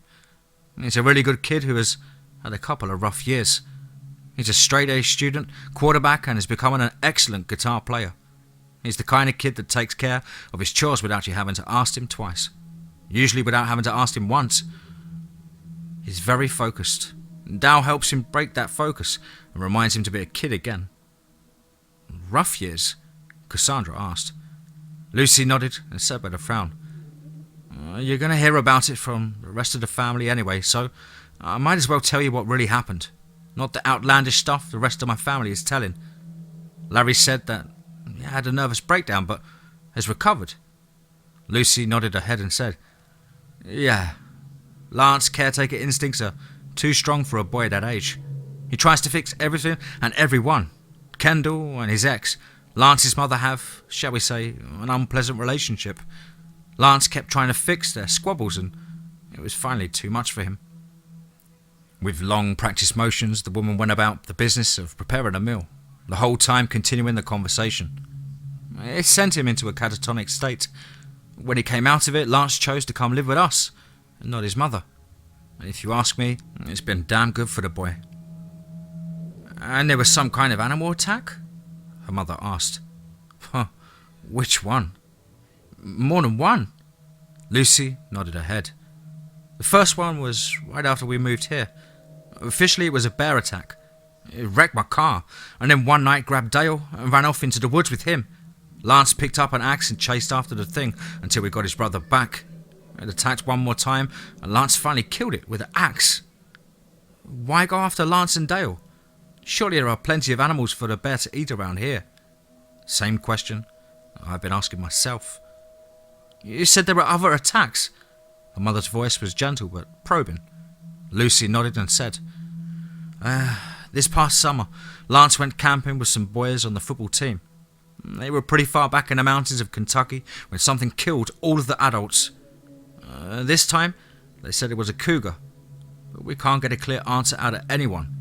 He's a really good kid who has had a couple of rough years. He's a straight-A student, quarterback, and is becoming an excellent guitar player. He's the kind of kid that takes care of his chores without you having to ask him twice. Usually without having to ask him once. He's very focused. Dal helps him break that focus and reminds him to be a kid again. Rough years? Cassandra asked. Lucy nodded and said with a frown. You're going to hear about it from the rest of the family anyway, so I might as well tell you what really happened. Not the outlandish stuff the rest of my family is telling. Larry said that he had a nervous breakdown, but has recovered. Lucy nodded her head and said, Yeah, Lance's caretaker instincts are too strong for a boy that age. He tries to fix everything and everyone. Kendall and his ex, Lance's mother have, shall we say, an unpleasant relationship. Lance kept trying to fix their squabbles and it was finally too much for him. With long practiced motions, the woman went about the business of preparing a meal, the whole time continuing the conversation. It sent him into a catatonic state. When he came out of it, Lance chose to come live with us, and not his mother. And if you ask me, it's been damn good for the boy. And there was some kind of animal attack? Her mother asked. Huh, which one? More than one. Lucy nodded her head. The first one was right after we moved here. Officially, it was a bear attack. It wrecked my car, and then one night grabbed Dale and ran off into the woods with him. Lance picked up an axe and chased after the thing until we got his brother back. It attacked one more time, and Lance finally killed it with an axe. Why go after Lance and Dale? Surely there are plenty of animals for the bear to eat around here. Same question I've been asking myself. You said there were other attacks. Her mother's voice was gentle but probing. Lucy nodded and said, This past summer, Lance went camping with some boys on the football team. They were pretty far back in the mountains of Kentucky when something killed all of the adults. This time, they said it was a cougar, but we can't get a clear answer out of anyone.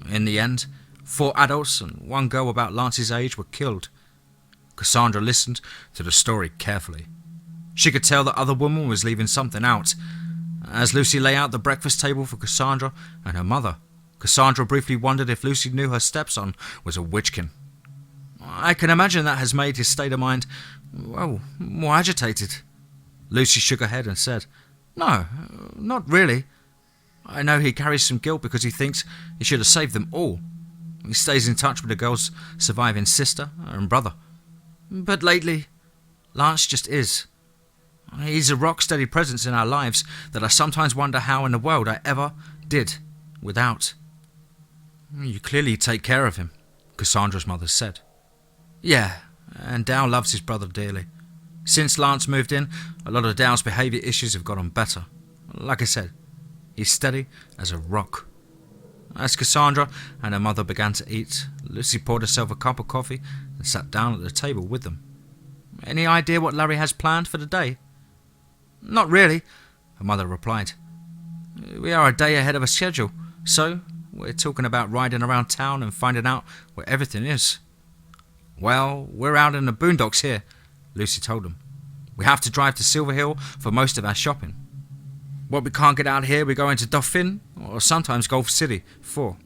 In the end, 4 adults and 1 girl about Lance's age were killed. Cassandra listened to the story carefully. She could tell the other woman was leaving something out. As Lucy lay out the breakfast table for Cassandra and her mother, Cassandra briefly wondered if Lucy knew her stepson was a Witchkin. I can imagine that has made his state of mind, well, more agitated. Lucy shook her head and said, No, not really. I know he carries some guilt because he thinks he should have saved them all. He stays in touch with the girl's surviving sister and brother. But lately, Lance just is. He's a rock-steady presence in our lives that I sometimes wonder how in the world I ever did without. You clearly take care of him, Cassandra's mother said. Yeah, and Dal loves his brother dearly. Since Lance moved in, a lot of Dal's behaviour issues have gotten better. Like I said, he's steady as a rock. As Cassandra and her mother began to eat, Lucy poured herself a cup of coffee and sat down at the table with them. Any idea what Larry has planned for the day? Not really, her mother replied. We are a day ahead of a schedule, so we're talking about riding around town and finding out where everything is. Well, we're out in the boondocks here, Lucy told them. We have to drive to Silver Hill for most of our shopping. What we can't get out here, we go into Dauphin or sometimes Gulf City for.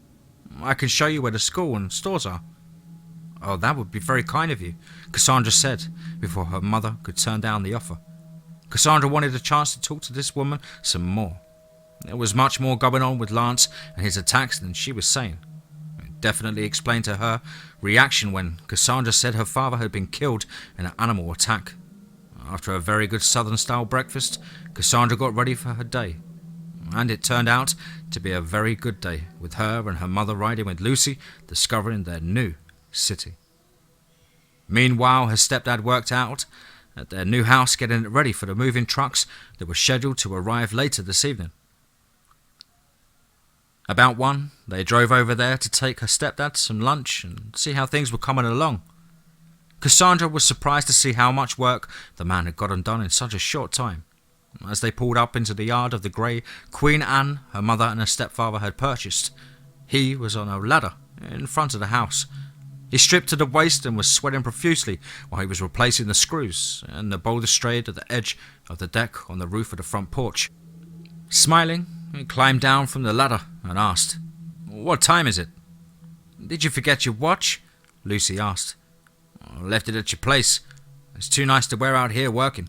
I can show you where the school and stores are. Oh, that would be very kind of you, Cassandra said before her mother could turn down the offer. Cassandra wanted a chance to talk to this woman some more. There was much more going on with Lance and his attacks than she was saying. It definitely explained to her reaction when Cassandra said her father had been killed in an animal attack. After a very good Southern-style breakfast, Cassandra got ready for her day. And it turned out to be a very good day, with her and her mother riding with Lucy, discovering their new city. Meanwhile, her stepdad worked out at their new house, getting it ready for the moving trucks that were scheduled to arrive later this evening. About 1, they drove over there to take her stepdad some lunch and see how things were coming along. Cassandra was surprised to see how much work the man had gotten done in such a short time. As they pulled up into the yard of the grey Queen Anne her mother and her stepfather had purchased, he was on a ladder in front of the house. He stripped to the waist and was sweating profusely while he was replacing the screws and the balustrade at the edge of the deck on the roof of the front porch. Smiling, he climbed down from the ladder and asked, "What time is it?" "Did you forget your watch?" Lucy asked. "I left it at your place. It's too nice to wear out here working."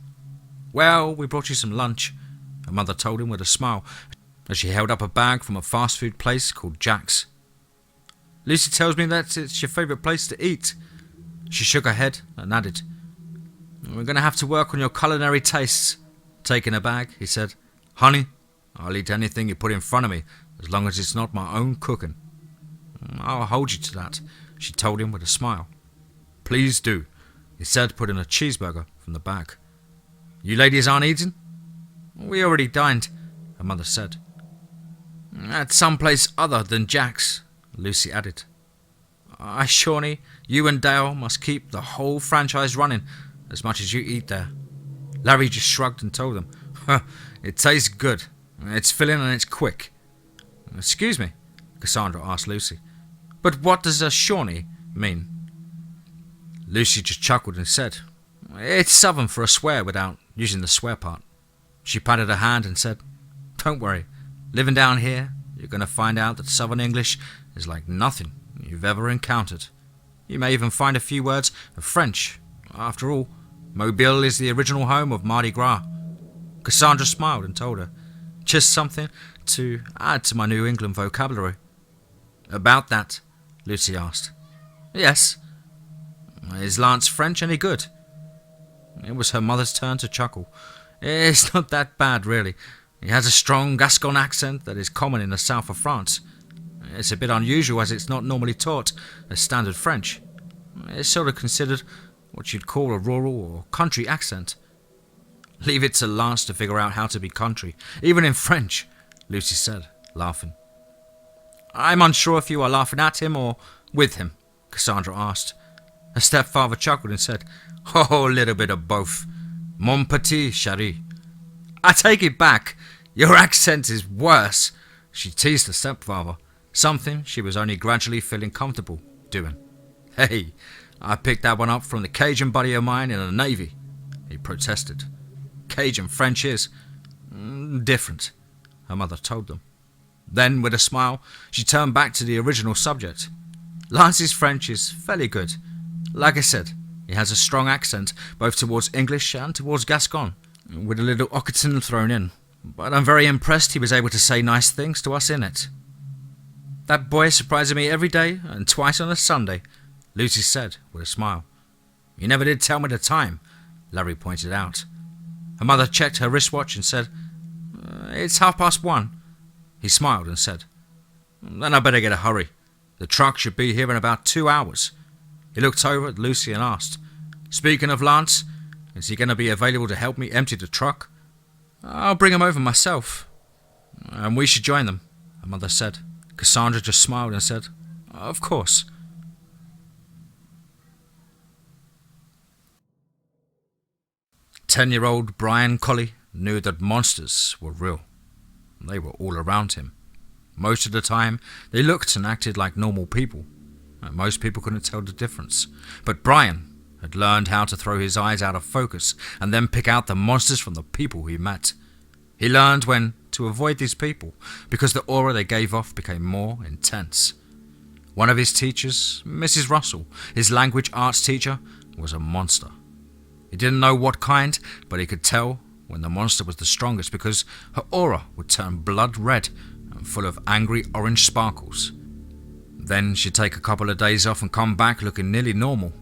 "Well, we brought you some lunch," her mother told him with a smile as she held up a bag from a fast food place called Jack's. "Lucy tells me that it's your favourite place to eat." She shook her head and added, "We're going to have to work on your culinary tastes." Taking a bag, he said, "Honey, I'll eat anything you put in front of me as long as it's not my own cooking." "I'll hold you to that," she told him with a smile. "Please do," he said, putting a cheeseburger from the bag. "You ladies aren't eating?" "We already dined," her mother said. "At some place other than Jack's," Lucy added. Shawnee, you and Dale must keep the whole franchise running as much as you eat there." Larry just shrugged and told them, "It tastes good. It's filling and it's quick." "Excuse me," Cassandra asked Lucy, "but what does a Shawnee mean?" Lucy just chuckled and said, "It's Southern for a swear without using the swear part." She patted her hand and said, "Don't worry, living down here, you're going to find out that Southern English is like nothing you've ever encountered. You may even find a few words of French. After all, Mobile is the original home of Mardi Gras." Cassandra smiled and told her, "Just something to add to my New England vocabulary." "About that?" Lucy asked. "Yes." "Is Lance French any good?" It was her mother's turn to chuckle. "It's not that bad, really. He has a strong Gascon accent that is common in the south of France. It's a bit unusual as it's not normally taught as standard French. It's sort of considered what you'd call a rural or country accent." "Leave it to Lance to figure out how to be country, even in French," Lucy said, laughing. "I'm unsure if you are laughing at him or with him," Cassandra asked. Her stepfather chuckled and said, "Oh, a little bit of both. Mon petit chéri." "I take it back. Your accent is worse," she teased her stepfather, something she was only gradually feeling comfortable doing. "Hey, I picked that one up from the Cajun buddy of mine in the Navy," he protested. "Cajun French is different," her mother told them. Then, with a smile, she turned back to the original subject. "Lance's French is fairly good. Like I said, he has a strong accent both towards English and towards Gascon, with a little Occitan thrown in. But I'm very impressed he was able to say nice things to us in it." "That boy is surprising me every day and twice on a Sunday," Lucy said with a smile. "You never did tell me the time," Larry pointed out. Her mother checked her wristwatch and said, "It's 1:30. He smiled and said, "Then I better get a hurry. The truck should be here in about 2 hours. He looked over at Lucy and asked, "Speaking of Lance, is he going to be available to help me empty the truck?" "I'll bring him over myself." "And we should join them," her mother said. Cassandra just smiled and said, "Of course." Ten-year-old Brian Colley knew that monsters were real. They were all around him. Most of the time, they looked and acted like normal people. And most people couldn't tell the difference. But Brian had learned how to throw his eyes out of focus and then pick out the monsters from the people he met. He learned when to avoid these people because the aura they gave off became more intense. One of his teachers, Mrs. Russell, his language arts teacher, was a monster. He didn't know what kind, but he could tell when the monster was the strongest because her aura would turn blood red and full of angry orange sparkles. Then she'd take a couple of days off and come back looking nearly normal.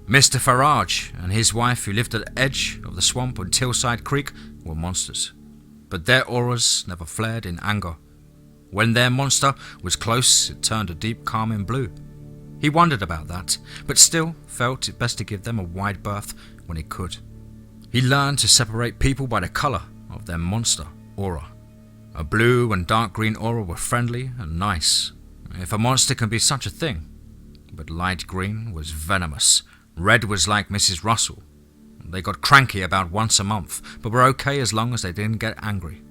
Mr. Farage and his wife, who lived at the edge of the swamp on Tillside Creek, were monsters, but their auras never flared in anger. When their monster was close, it turned a deep carmine blue. He wondered about that, but still felt it best to give them a wide berth when he could. He learned to separate people by the colour of their monster aura. A blue and dark green aura were friendly and nice, if a monster can be such a thing. But light green was venomous. Red was like Mrs. Russell. They got cranky about once a month, but were okay as long as they didn't get angry.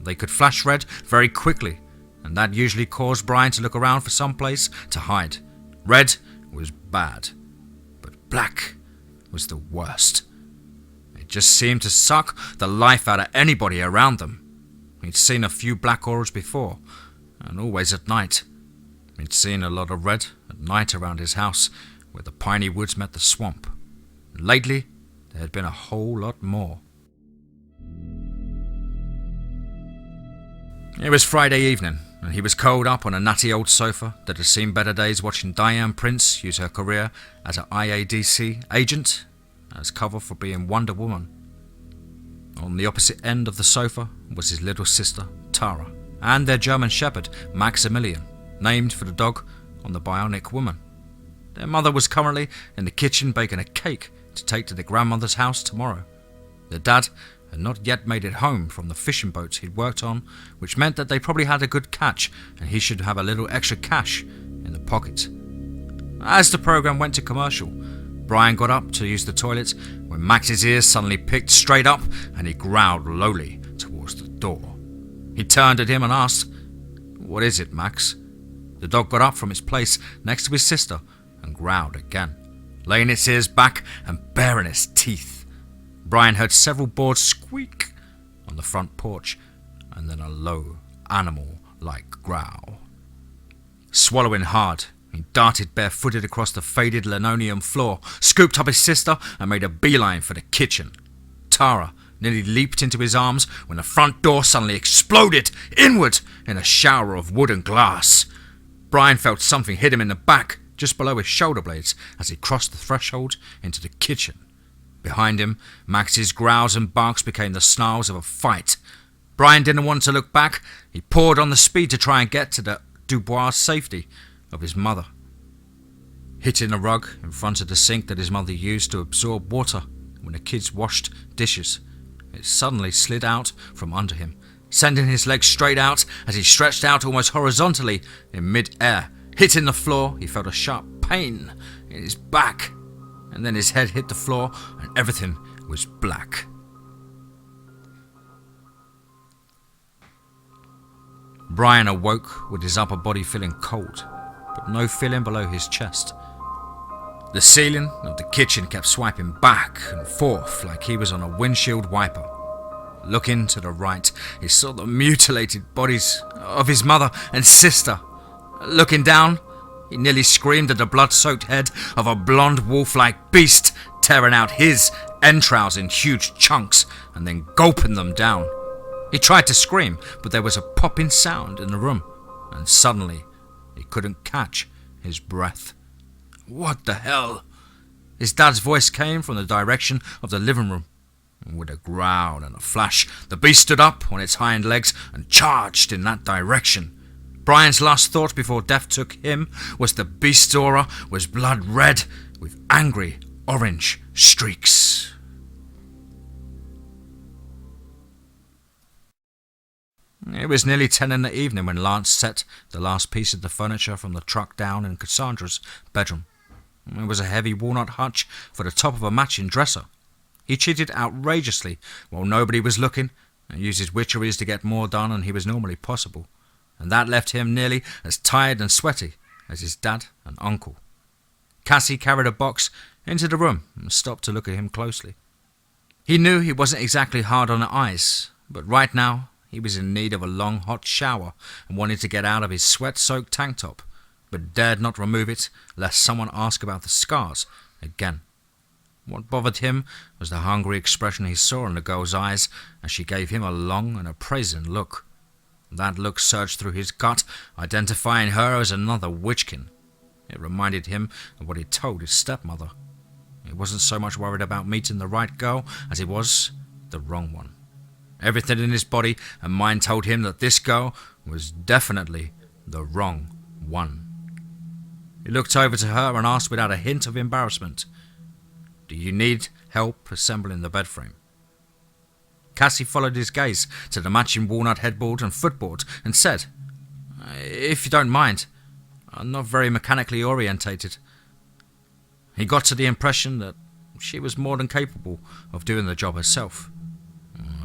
They could flash red very quickly, and that usually caused Brian to look around for some place to hide. Red was bad, but black was the worst. It just seemed to suck the life out of anybody around them. He'd seen a few black auras before, and always at night. He'd seen a lot of red at night around his house, where the piney woods met the swamp. Lately, there had been a whole lot more. It was Friday evening, and he was curled up on a nutty old sofa that had seen better days watching Diane Prince use her career as an IADC agent as cover for being Wonder Woman. On the opposite end of the sofa was his little sister, Tara, and their German shepherd, Maximilian, named for the dog on the Bionic Woman. Their mother was currently in the kitchen baking a cake to take to the grandmother's house tomorrow. Their dad had not yet made it home from the fishing boat he'd worked on, which meant that they probably had a good catch and he should have a little extra cash in the pocket. As the program went to commercial, Brian got up to use the toilet when Max's ears suddenly picked straight up and he growled lowly towards the door. He turned at him and asked, "What is it, Max?" The dog got up from its place next to his sister and growled again, laying its ears back and baring its teeth. Brian heard several boards squeak on the front porch, and then a low, animal-like growl. Swallowing hard, he darted barefooted across the faded linoleum floor, scooped up his sister, and made a beeline for the kitchen. Tara nearly leaped into his arms when the front door suddenly exploded inward in a shower of wood and glass. Brian felt something hit him in the back, just below his shoulder blades, as he crossed the threshold into the kitchen. Behind him, Max's growls and barks became the snarls of a fight. Brian didn't want to look back. He poured on the speed to try and get to the Dubois safety of his mother. Hitting a rug in front of the sink that his mother used to absorb water when the kids washed dishes, it suddenly slid out from under him, sending his legs straight out as he stretched out almost horizontally in mid-air. Hitting the floor, he felt a sharp pain in his back, and then his head hit the floor and everything was black. Brian awoke with his upper body feeling cold, but no feeling below his chest. The ceiling of the kitchen kept swiping back and forth like he was on a windshield wiper. Looking to the right, he saw the mutilated bodies of his mother and sister. Looking down, he nearly screamed at the blood-soaked head of a blonde wolf-like beast, tearing out his entrails in huge chunks and then gulping them down. He tried to scream, but there was a popping sound in the room, and suddenly he couldn't catch his breath. What the hell? His dad's voice came from the direction of the living room. With a growl and a flash, the beast stood up on its hind legs and charged in that direction. Brian's last thought before death took him was the beast's aura was blood red with angry orange streaks. It was nearly 10 in the evening when Lance set the last piece of the furniture from the truck down in Cassandra's bedroom. It was a heavy walnut hutch for the top of a matching dresser. He cheated outrageously while nobody was looking and used his witcheries to get more done than he was normally possible, and that left him nearly as tired and sweaty as his dad and uncle. Cassie carried a box into the room and stopped to look at him closely. He knew he wasn't exactly hard on the eyes, but right now he was in need of a long hot shower and wanted to get out of his sweat-soaked tank top, but dared not remove it lest someone ask about the scars again. What bothered him was the hungry expression he saw in the girl's eyes as she gave him a long and appraising look. That look searched through his gut, identifying her as another Witchkin. It reminded him of what he'd told his stepmother. He wasn't so much worried about meeting the right girl as he was the wrong one. Everything in his body and mind told him that this girl was definitely the wrong one. He looked over to her and asked without a hint of embarrassment, "Do you need help assembling the bed frame?" Cassie followed his gaze to the matching walnut headboard and footboard and said, "If you don't mind, I'm not very mechanically orientated." He got to the impression that she was more than capable of doing the job herself.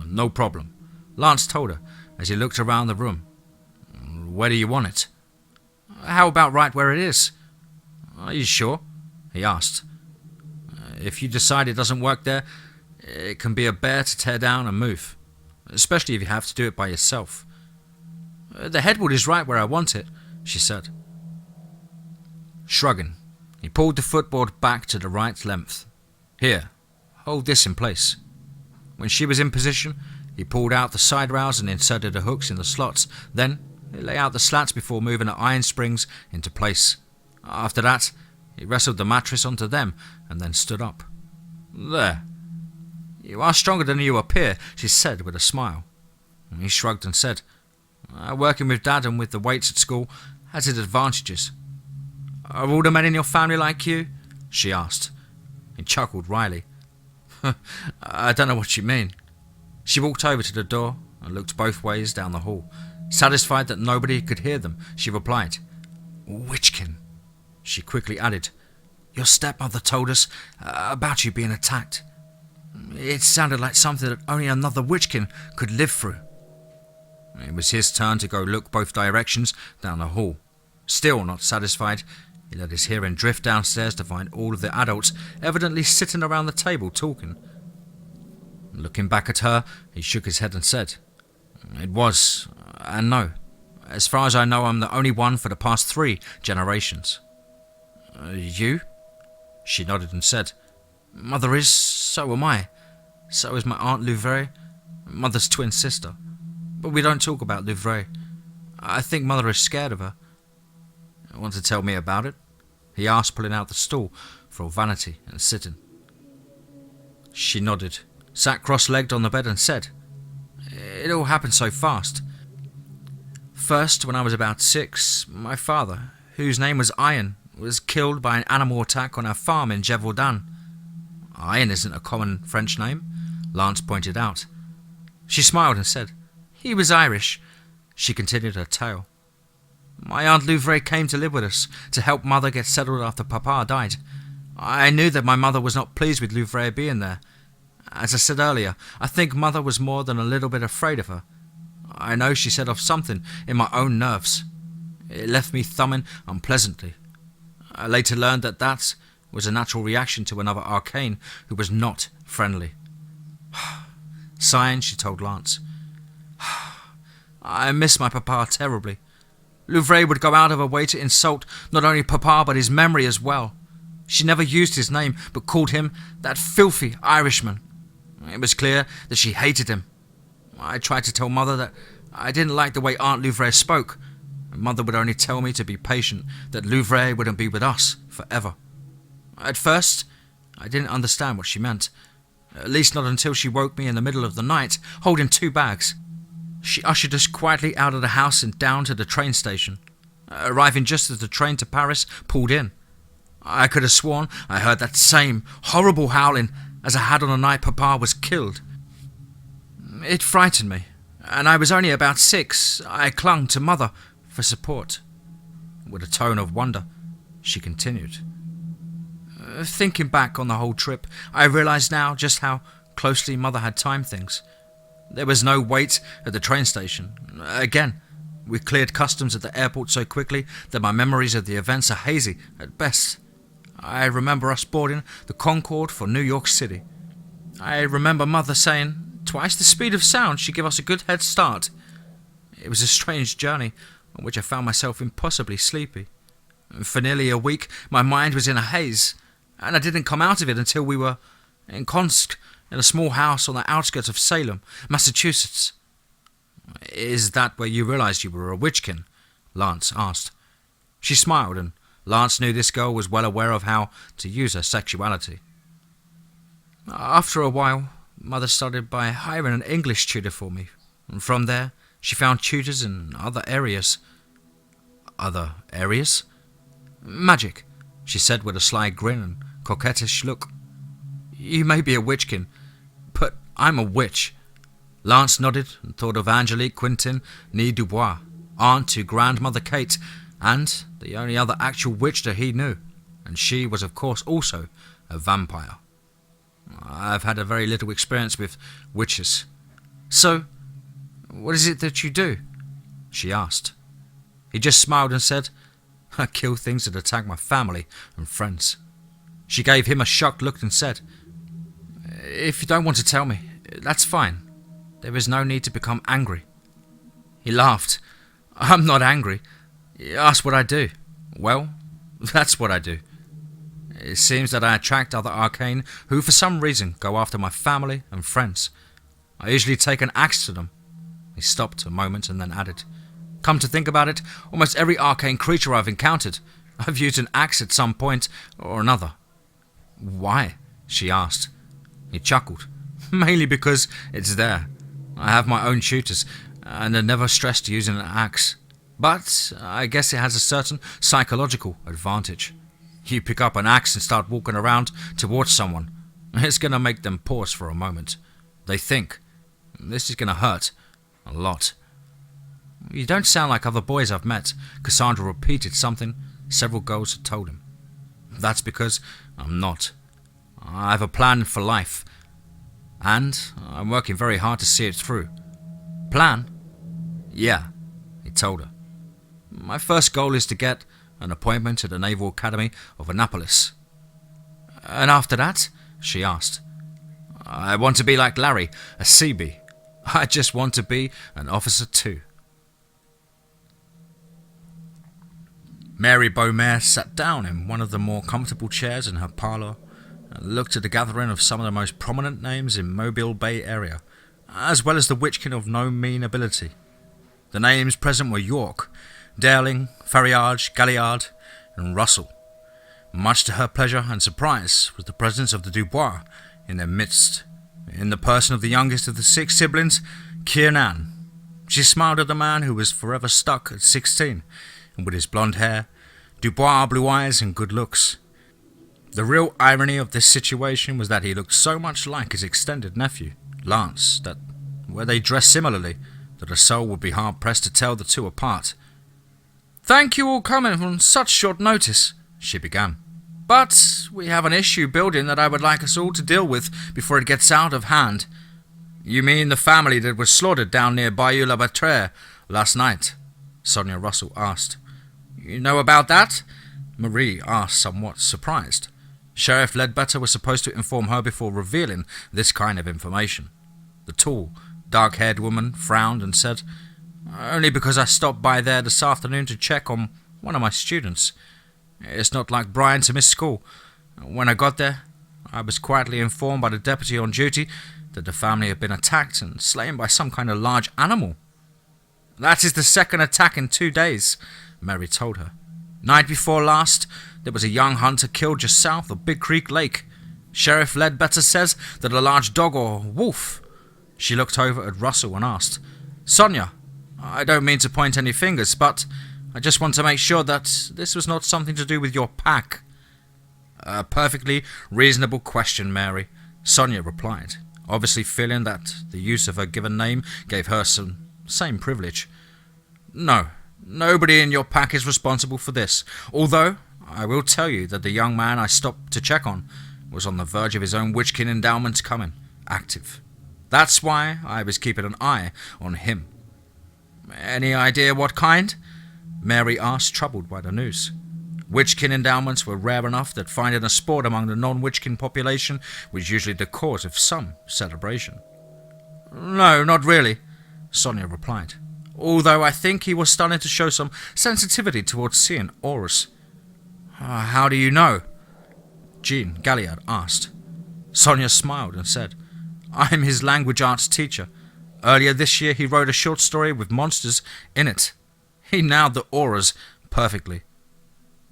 "No problem," Lance told her as he looked around the room. "Where do you want it?" "How about right where it is?" "Are you sure?" he asked. "If you decide it doesn't work there, it can be a bear to tear down and move, especially if you have to do it by yourself." "The headboard is right where I want it," she said. Shrugging, he pulled the footboard back to the right length. "Here, hold this in place." When she was in position, he pulled out the side rails and inserted the hooks in the slots. Then he lay out the slats before moving the iron springs into place. After that, he wrestled the mattress onto them and then stood up. "There. You are stronger than you appear," she said with a smile. He shrugged and said, "Working with Dad and with the weights at school has its advantages." "Are all the men in your family like you?" she asked. He chuckled wryly. "I don't know what you mean." She walked over to the door and looked both ways down the hall. Satisfied that nobody could hear them, she replied, "Witchkin." She quickly added, "Your stepmother told us about you being attacked. It sounded like something that only another Witchkin could live through." It was his turn to go look both directions down the hall. Still not satisfied, he let his hearing drift downstairs to find all of the adults evidently sitting around the table talking. Looking back at her, he shook his head and said, "It was, and no. As far as I know, I'm the only one for the past 3 generations." "You?" She nodded and said, "Mother is, so am I. So is my Aunt Louvre, Mother's twin sister. But we don't talk about Louvre. I think Mother is scared of her." "Want to tell me about it?" he asked, pulling out the stool for all vanity and sitting. She nodded, sat cross-legged on the bed and said, "It all happened so fast. First, when I was about 6, my father, whose name was Iron, was killed by an animal attack on our farm in Gévaudan." "Iron isn't a common French name," Lance pointed out. She smiled and said, "He was Irish." She continued her tale. "My Aunt Louvre came to live with us to help Mother get settled after Papa died. I knew that my mother was not pleased with Louvre being there. As I said earlier, I think Mother was more than a little bit afraid of her. I know she set off something in my own nerves. It left me thumbing unpleasantly. I later learned that that was a natural reaction to another arcane who was not friendly." Sighing, she told Lance, "I miss my Papa terribly. Louvre would go out of her way to insult not only Papa but his memory as well. She never used his name but called him that filthy Irishman. It was clear that she hated him. I tried to tell Mother that I didn't like the way Aunt Louvre spoke, and Mother would only tell me to be patient, that Louvre wouldn't be with us forever. At first, I didn't understand what she meant, at least not until she woke me in the middle of the night, holding 2 bags. She ushered us quietly out of the house and down to the train station, arriving just as the train to Paris pulled in. I could have sworn I heard that same horrible howling as I had on the night Papa was killed. It frightened me, and I was only about 6. I clung to Mother for support." With a tone of wonder, she continued, "Thinking back on the whole trip, I realised now just how closely Mother had timed things. There was no wait at the train station. Again, we cleared customs at the airport so quickly that my memories of the events are hazy at best. I remember us boarding the Concorde for New York City. I remember Mother saying, twice the speed of sound should give us a good head start. It was a strange journey on which I found myself impossibly sleepy. For nearly a week, my mind was in a haze. and I didn't come out of it until we were in Konsk, in a small house on the outskirts of Salem, Massachusetts." "Is that where you realized you were a Witchkin?" Lance asked. She smiled, and Lance knew this girl was well aware of how to use her sexuality. "After a while, Mother started by hiring an English tutor for me, and from there she found tutors in other areas." "Other areas?" "Magic," she said with a sly grin and coquettish look. "You may be a Witchkin, but I'm a witch." Lance nodded and thought of Angelique Quintin née Dubois, aunt to Grandmother Kate, and the only other actual witch that he knew, and she was of course also a vampire. "I've had a very little experience with witches." "So, what is it that you do?" she asked. He just smiled and said, "I kill things that attack my family and friends." She gave him a shocked look and said, "If you don't want to tell me, that's fine. There is no need to become angry." He laughed. "I'm not angry. You asked what I do. Well, that's what I do. It seems that I attract other arcane who for some reason go after my family and friends. I usually take an axe to them." He stopped a moment and then added, "Come to think about it, almost every arcane creature I've encountered, I've used an axe at some point or another." "Why?" she asked. He chuckled. "Mainly because it's there. I have my own tutors, and they're never stressed using an axe. But I guess it has a certain psychological advantage. You pick up an axe and start walking around towards someone. It's going to make them pause for a moment. They think, this is going to hurt a lot." "You don't sound like other boys I've met," Cassandra repeated something several girls had told him. "That's because I'm not. I have a plan for life, and I'm working very hard to see it through." "Plan?" "Yeah," he told her. "My first goal is to get an appointment at the Naval Academy of Annapolis." "And after that?" she asked. "I want to be like Larry, a CB. I just want to be an officer too." Mary Beaumere sat down in one of the more comfortable chairs in her parlour and looked at the gathering of some of the most prominent names in Mobile Bay area, as well as the Witchkin of no mean ability. The names present were York, Darling, Farriage, Galliard, and Russell. Much to her pleasure and surprise was the presence of the Dubois in their midst, in the person of the youngest of the 6 siblings, Kiernan. She smiled at the man who was forever stuck at 16, and with his blonde hair, Dubois blue eyes and good looks. The real irony of this situation was that he looked so much like his extended nephew, Lance, that were they dressed similarly, that a soul would be hard-pressed to tell the two apart. "Thank you all coming on such short notice," she began. "But we have an issue building that I would like us all to deal with before it gets out of hand." "You mean the family that was slaughtered down near Bayou La Batre last night?" Sonia Russell asked. "You know about that?" Marie asked, somewhat surprised. Sheriff Ledbetter was supposed to inform her before revealing this kind of information. The tall, dark-haired woman frowned and said, "Only because I stopped by there this afternoon to check on one of my students. It's not like Brian to miss school. When I got there, I was quietly informed by the deputy on duty that the family had been attacked and slain by some kind of large animal." "That is the second attack in 2 days," Mary told her. "Night before last, there was a young hunter killed just south of Big Creek Lake. Sheriff Ledbetter says that a large dog or wolf." She looked over at Russell and asked, "Sonia, I don't mean to point any fingers, but I just want to make sure that this was not something to do with your pack." "A perfectly reasonable question, Mary," Sonia replied, obviously feeling that the use of her given name gave her some same privilege. "No, nobody in your pack is responsible for this, although I will tell you that the young man I stopped to check on was on the verge of his own Witchkin endowment coming active. That's why I was keeping an eye on him." "Any idea what kind?" Mary asked, troubled by the news. Witchkin endowments were rare enough that finding a sport among the non-Witchkin population was usually the cause of some celebration. "No, not really," Sonia replied, "although I think he was starting to show some sensitivity towards seeing auras." "How do you know?" Jean Galliard asked. Sonia smiled and said, I'm his language arts teacher. Earlier this year he wrote a short story with monsters in it. He nailed the auras perfectly.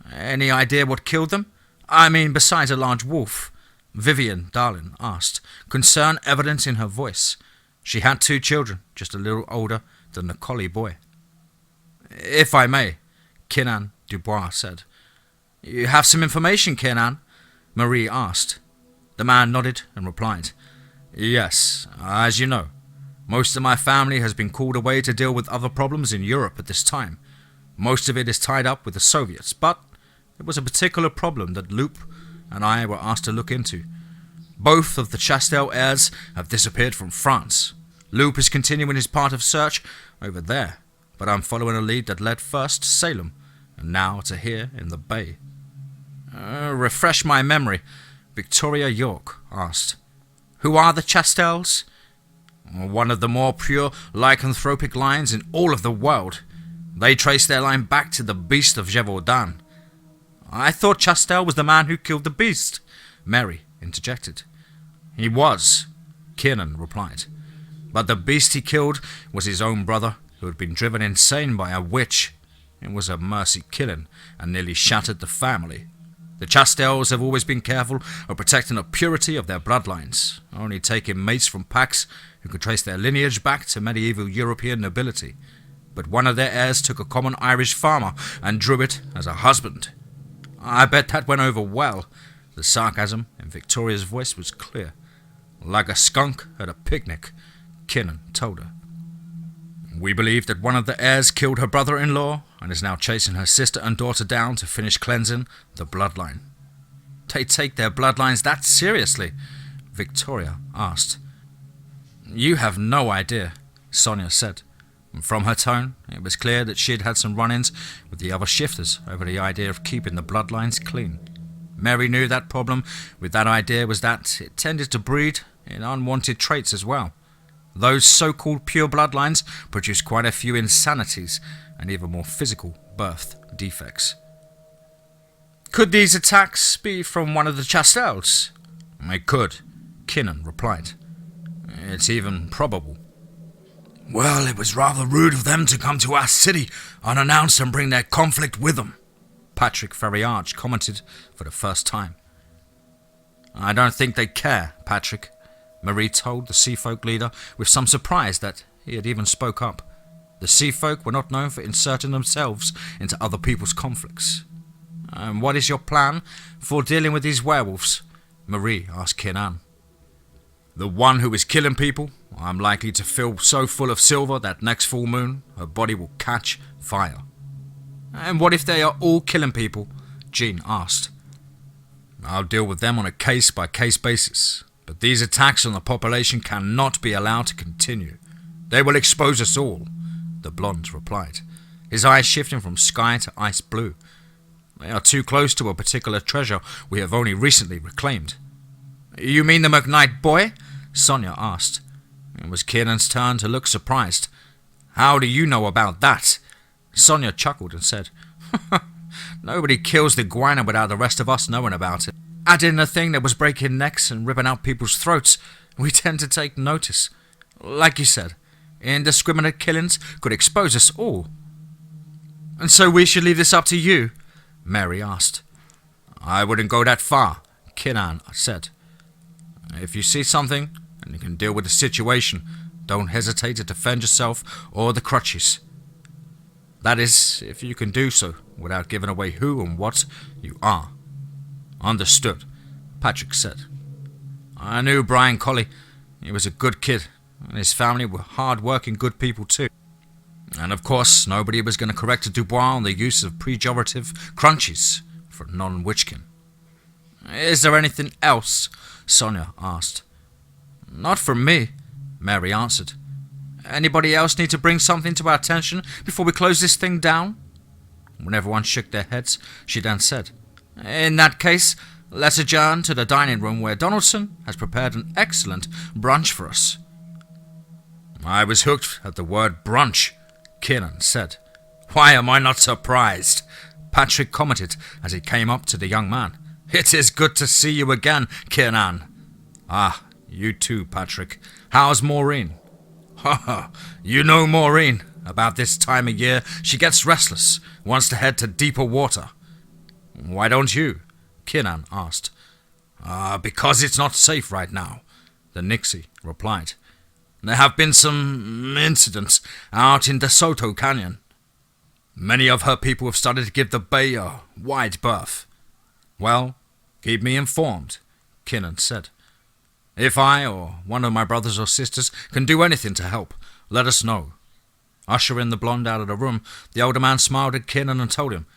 Any idea what killed them? I mean, besides a large wolf? Vivian Darlin asked, concern evident in her voice. She had 2 children, just a little older than the collie boy. If I may, Kiernan Dubois said. You have some information, Kiernan? Marie asked. The man nodded and replied, Yes, as you know, most of my family has been called away to deal with other problems in Europe at this time. Most of it is tied up with the Soviets, but it was a particular problem that Loop and I were asked to look into. Both of the Chastel heirs have disappeared from France. Loop is continuing his part of search over there, but I'm following a lead that led first to Salem, and now to here in the Bay. Refresh my memory, Victoria York asked. Who are the Chastels? One of the more pure lycanthropic lines in all of the world. They trace their line back to the beast of Gévaudan. I thought Chastel was the man who killed the beast, Mary interjected. He was, Kiernan replied. But the beast he killed was his own brother, who had been driven insane by a witch. It was a mercy killing, and nearly shattered the family. The Chastels have always been careful of protecting the purity of their bloodlines, only taking mates from packs who could trace their lineage back to medieval European nobility. But one of their heirs took a common Irish farmer and drew it as a husband. I bet that went over well. The sarcasm in Victoria's voice was clear. Like a skunk at a picnic, Kiernan told her. We believe that one of the heirs killed her brother-in-law and is now chasing her sister and daughter down to finish cleansing the bloodline. They take their bloodlines that seriously? Victoria asked. You have no idea, Sonia said. And from her tone, it was clear that she had had some run-ins with the other shifters over the idea of keeping the bloodlines clean. Mary knew that problem with that idea was that it tended to breed in unwanted traits as well. Those so-called pure bloodlines produce quite a few insanities and even more physical birth defects. Could these attacks be from one of the Chastels? They could, Kiernan replied. It's even probable. Well, it was rather rude of them to come to our city unannounced and bring their conflict with them, Patrick Ferriage commented for the first time. I don't think they care, Patrick, Marie told the Seafolk leader with some surprise that he had even spoke up. The Seafolk were not known for inserting themselves into other people's conflicts. And what is your plan for dealing with these werewolves? Marie asked Kiernan. The one who is killing people, I'm likely to fill so full of silver that next full moon her body will catch fire. And what if they are all killing people? Jean asked. I'll deal with them on a case-by-case basis, but these attacks on the population cannot be allowed to continue. They will expose us all, the blonde replied, his eyes shifting from sky to ice blue. They are too close to a particular treasure we have only recently reclaimed. You mean the McKnight boy? Sonia asked. It was Kiernan's turn to look surprised. How do you know about that? Sonia chuckled and said, Nobody kills the guano without the rest of us knowing about it. Add in the thing that was breaking necks and ripping out people's throats, we tend to take notice. Like you said, indiscriminate killings could expose us all. And so we should leave this up to you? Mary asked. I wouldn't go that far, Kiernan said. If you see something and you can deal with the situation, don't hesitate to defend yourself or the crutches. That is, if you can do so without giving away who and what you are. Understood, Patrick said. I knew Brian Colley. He was a good kid, and his family were hard-working good people too. And of course, nobody was going to correct Dubois on the use of pejorative crunchies for non-Witchkin. Is there anything else? Sonia asked. Not from me, Mary answered. Anybody else need to bring something to our attention before we close this thing down? When everyone shook their heads, she then said, In that case, let's adjourn to the dining room where Donaldson has prepared an excellent brunch for us. I was hooked at the word brunch, Kiernan said. Why am I not surprised? Patrick commented as he came up to the young man. It is good to see you again, Kiernan. Ah, you too, Patrick. How's Maureen? Ha ha, you know Maureen. About this time of year, she gets restless, wants to head to deeper water. Why don't you? Kiernan asked. Because it's not safe right now, the Nixie replied. There have been some incidents out in DeSoto Canyon. Many of her people have started to give the bay a wide berth. Well, keep me informed, Kiernan said. If I or one of my brothers or sisters can do anything to help, let us know. Ushering the blonde out of the room, the older man smiled at Kiernan and told him,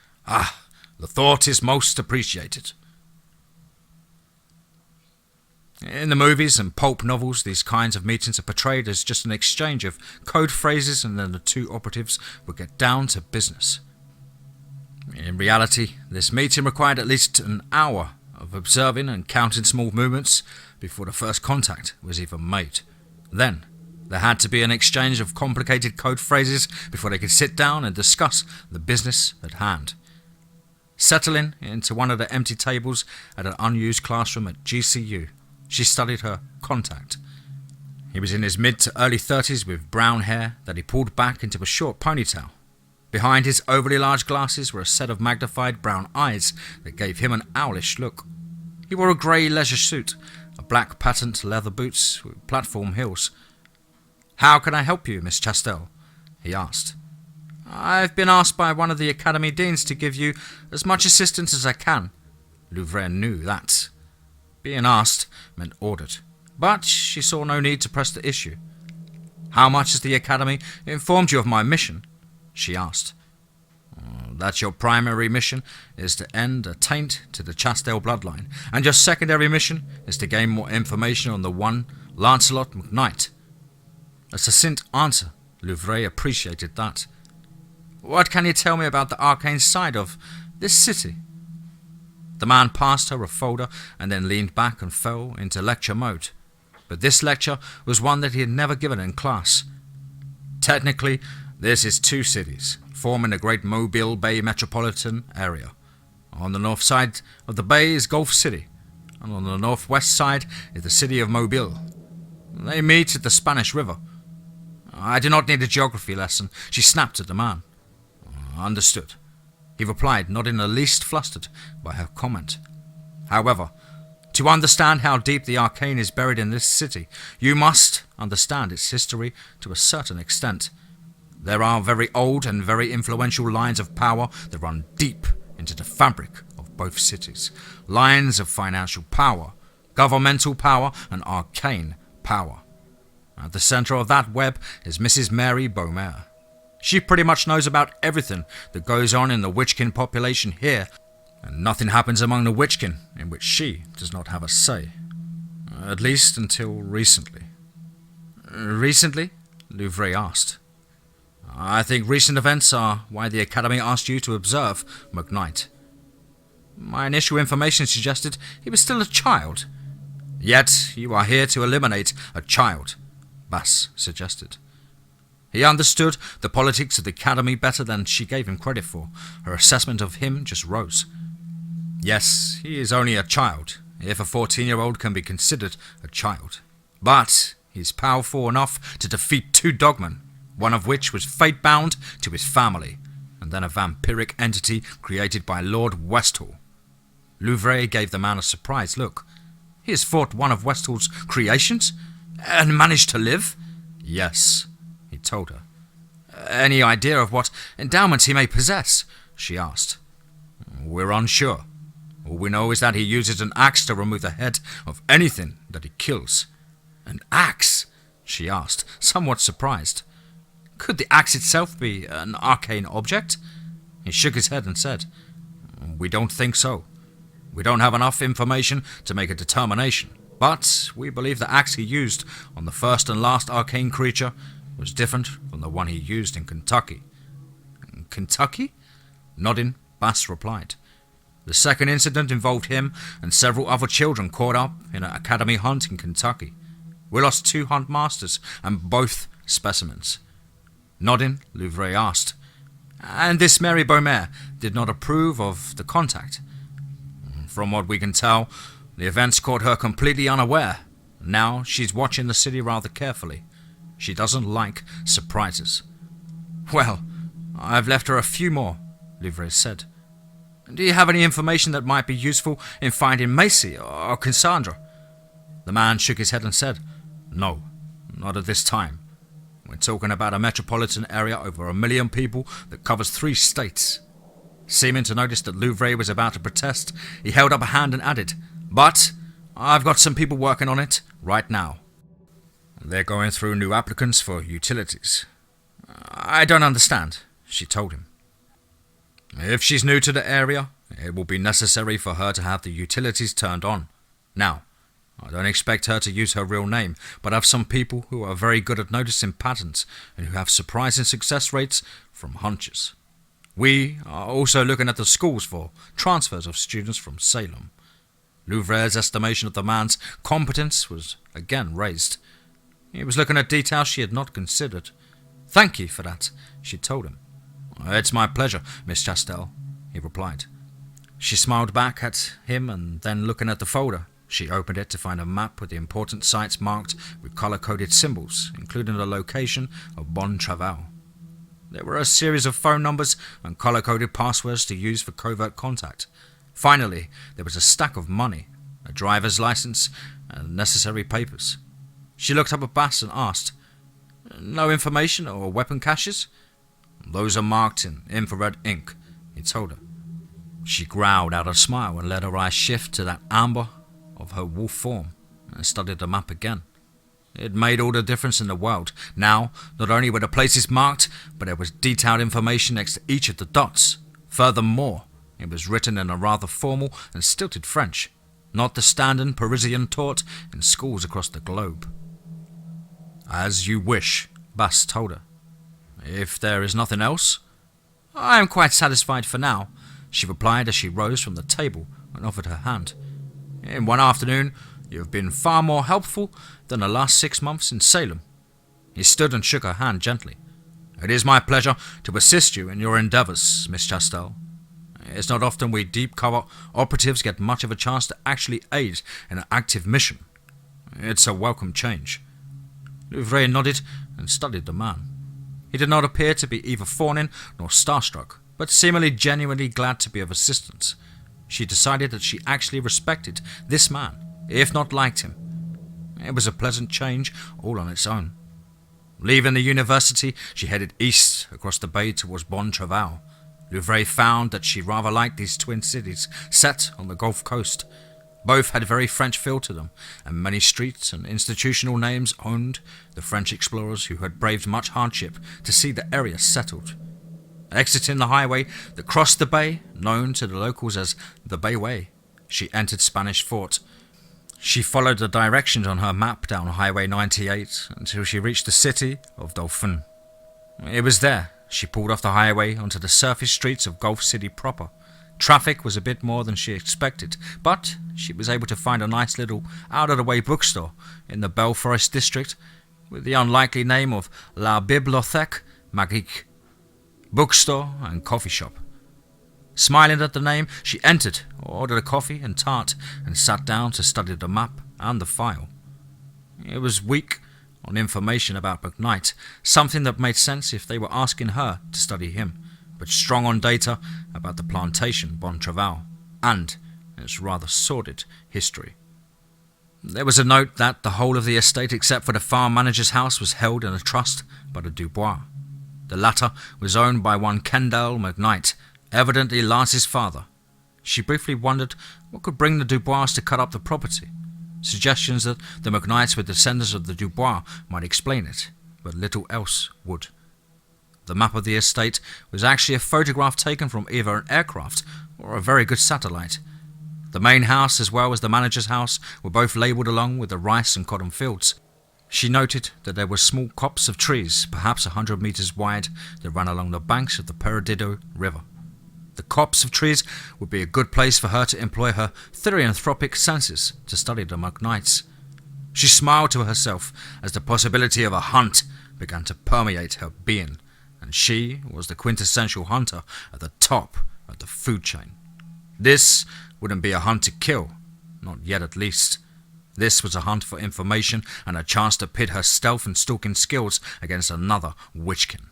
the thought is most appreciated. In the movies and pulp novels, these kinds of meetings are portrayed as just an exchange of code phrases, and then the two operatives would get down to business. In reality, this meeting required at least an hour of observing and counting small movements before the first contact was even made. Then, there had to be an exchange of complicated code phrases before they could sit down and discuss the business at hand. Settling into one of the empty tables at an unused classroom at GCU, she studied her contact. He was in his mid to early 30s with brown hair that he pulled back into a short ponytail. Behind his overly large glasses were a set of magnified brown eyes that gave him an owlish look. He wore a grey leisure suit, a black patent leather boots with platform heels. How can I help you, Miss Chastel? He asked. I've been asked by one of the Academy Deans to give you as much assistance as I can. Louvre knew that. Being asked meant ordered, but she saw no need to press the issue. How much has the Academy informed you of my mission? She asked. That your primary mission is to end a taint to the Chastel bloodline, and your secondary mission is to gain more information on the one Lancelot McKnight. A succinct answer. Louvre appreciated that. What can you tell me about the arcane side of this city? The man passed her a folder and then leaned back and fell into lecture mode. But this lecture was one that he had never given in class. Technically, this is two cities, forming the great Mobile Bay metropolitan area. On the north side of the bay is Gulf City, and on the northwest side is the city of Mobile. They meet at the Spanish River. I do not need a geography lesson, she snapped at the man. Understood, he replied, not in the least flustered by her comment. However, to understand how deep the arcane is buried in this city, you must understand its history to a certain extent. There are very old and very influential lines of power that run deep into the fabric of both cities. Lines of financial power, governmental power, and arcane power. At the center of that web is Mrs. Mary Beaumere. She pretty much knows about everything that goes on in the Witchkin population here, and nothing happens among the Witchkin in which she does not have a say. At least until recently. Recently? Louvre asked. I think recent events are why the Academy asked you to observe McKnight. My initial information suggested he was still a child. Yet you are here to eliminate a child, Bass suggested. He understood the politics of the Academy better than she gave him credit for. Her assessment of him just rose. Yes, he is only a child, if a 14-year-old can be considered a child. But he's powerful enough to defeat two Dogman, one of which was fate-bound to his family, and then a vampiric entity created by Lord Westall. Louvre gave the man a surprised look. He has fought one of Westall's creations? And managed to live? Yes, he told her. Any idea of what endowments he may possess? She asked. We're unsure. All we know is that he uses an axe to remove the head of anything that he kills. An axe? She asked, somewhat surprised. Could the axe itself be an arcane object? He shook his head and said, We don't think so. We don't have enough information to make a determination, but we believe the axe he used on the first and last arcane creature was different from the one he used in Kentucky. Kentucky? Nodding, Bass replied. The second incident involved him and several other children caught up in an academy hunt in Kentucky. We lost 2 hunt masters and both specimens. Nodding, Louvre asked, And this Mary Beaumere did not approve of the contact? From what we can tell, the events caught her completely unaware. Now she's watching the city rather carefully. She doesn't like surprises. Well, I've left her a few more, Louvre said. Do you have any information that might be useful in finding Macy or Cassandra? The man shook his head and said, No, not at this time. We're talking about a metropolitan area over 1 million people that covers 3 states. Seeming to notice that Louvre was about to protest, he held up a hand and added, But I've got some people working on it right now. They're going through new applicants for utilities. I don't understand, she told him. If she's new to the area, it will be necessary for her to have the utilities turned on. Now, I don't expect her to use her real name, but I have some people who are very good at noticing patterns and who have surprising success rates from hunches. We are also looking at the schools for transfers of students from Salem. Louvre's estimation of the man's competence was again raised. He was looking at details she had not considered. Thank you for that, she told him. It's my pleasure, Miss Chastel, he replied. She smiled back at him and then looking at the folder, she opened it to find a map with the important sites marked with colour-coded symbols, including the location of Bon Travail. There were a series of phone numbers and colour-coded passwords to use for covert contact. Finally, there was a stack of money, a driver's license, and necessary papers. She looked up at Bass and asked, No information or weapon caches? Those are marked in infrared ink, he told her. She growled out a smile and let her eyes shift to that amber of her wolf form and studied the map again. It made all the difference in the world. Now, not only were the places marked, but there was detailed information next to each of the dots. Furthermore, it was written in a rather formal and stilted French, not the standard Parisian taught in schools across the globe. As you wish, Bass told her. If there is nothing else? I am quite satisfied for now, she replied as she rose from the table and offered her hand. In one afternoon, you have been far more helpful than the last 6 months in Salem. He stood and shook her hand gently. It is my pleasure to assist you in your endeavours, Miss Chastel. It's not often we deep-cover operatives get much of a chance to actually aid in an active mission. It's a welcome change. Louvre nodded and studied the man. He did not appear to be either fawning nor starstruck, but seemingly genuinely glad to be of assistance. She decided that she actually respected this man, if not liked him. It was a pleasant change all on its own. Leaving the university, she headed east across the bay towards Bon Travail. Louvre found that she rather liked these twin cities set on the Gulf Coast. Both had a very French feel to them, and many streets and institutional names owned the French explorers who had braved much hardship to see the area settled. Exiting the highway that crossed the bay, known to the locals as the Bay Way, she entered Spanish Fort. She followed the directions on her map down Highway 98 until she reached the city of Dauphin. It was there she pulled off the highway onto the surface streets of Gulf City proper. Traffic was a bit more than she expected, but she was able to find a nice little out-of-the-way bookstore in the Belle Forest district with the unlikely name of La Bibliothèque Magique. Bookstore and coffee shop. Smiling at the name, she entered, ordered a coffee and tart, and sat down to study the map and the file. It was weak on information about McKnight, something that made sense if they were asking her to study him, but strong on data about the plantation Bon Travail and its rather sordid history. There was a note that the whole of the estate except for the farm manager's house was held in a trust by the Dubois. The latter was owned by one Kendall McKnight, evidently Lance's father. She briefly wondered what could bring the Dubois to cut up the property. Suggestions that the McKnights were descendants of the Dubois might explain it, but little else would. The map of the estate was actually a photograph taken from either an aircraft or a very good satellite. The main house as well as the manager's house were both labelled along with the rice and cotton fields. She noted that there were small copse of trees, perhaps 100 metres wide, that ran along the banks of the Perdido River. The copse of trees would be a good place for her to employ her therianthropic senses to study the McKnights. She smiled to herself as the possibility of a hunt began to permeate her being, and she was the quintessential hunter at the top of the food chain. This wouldn't be a hunt to kill, not yet at least. This was a hunt for information and a chance to pit her stealth and stalking skills against another Witchkin.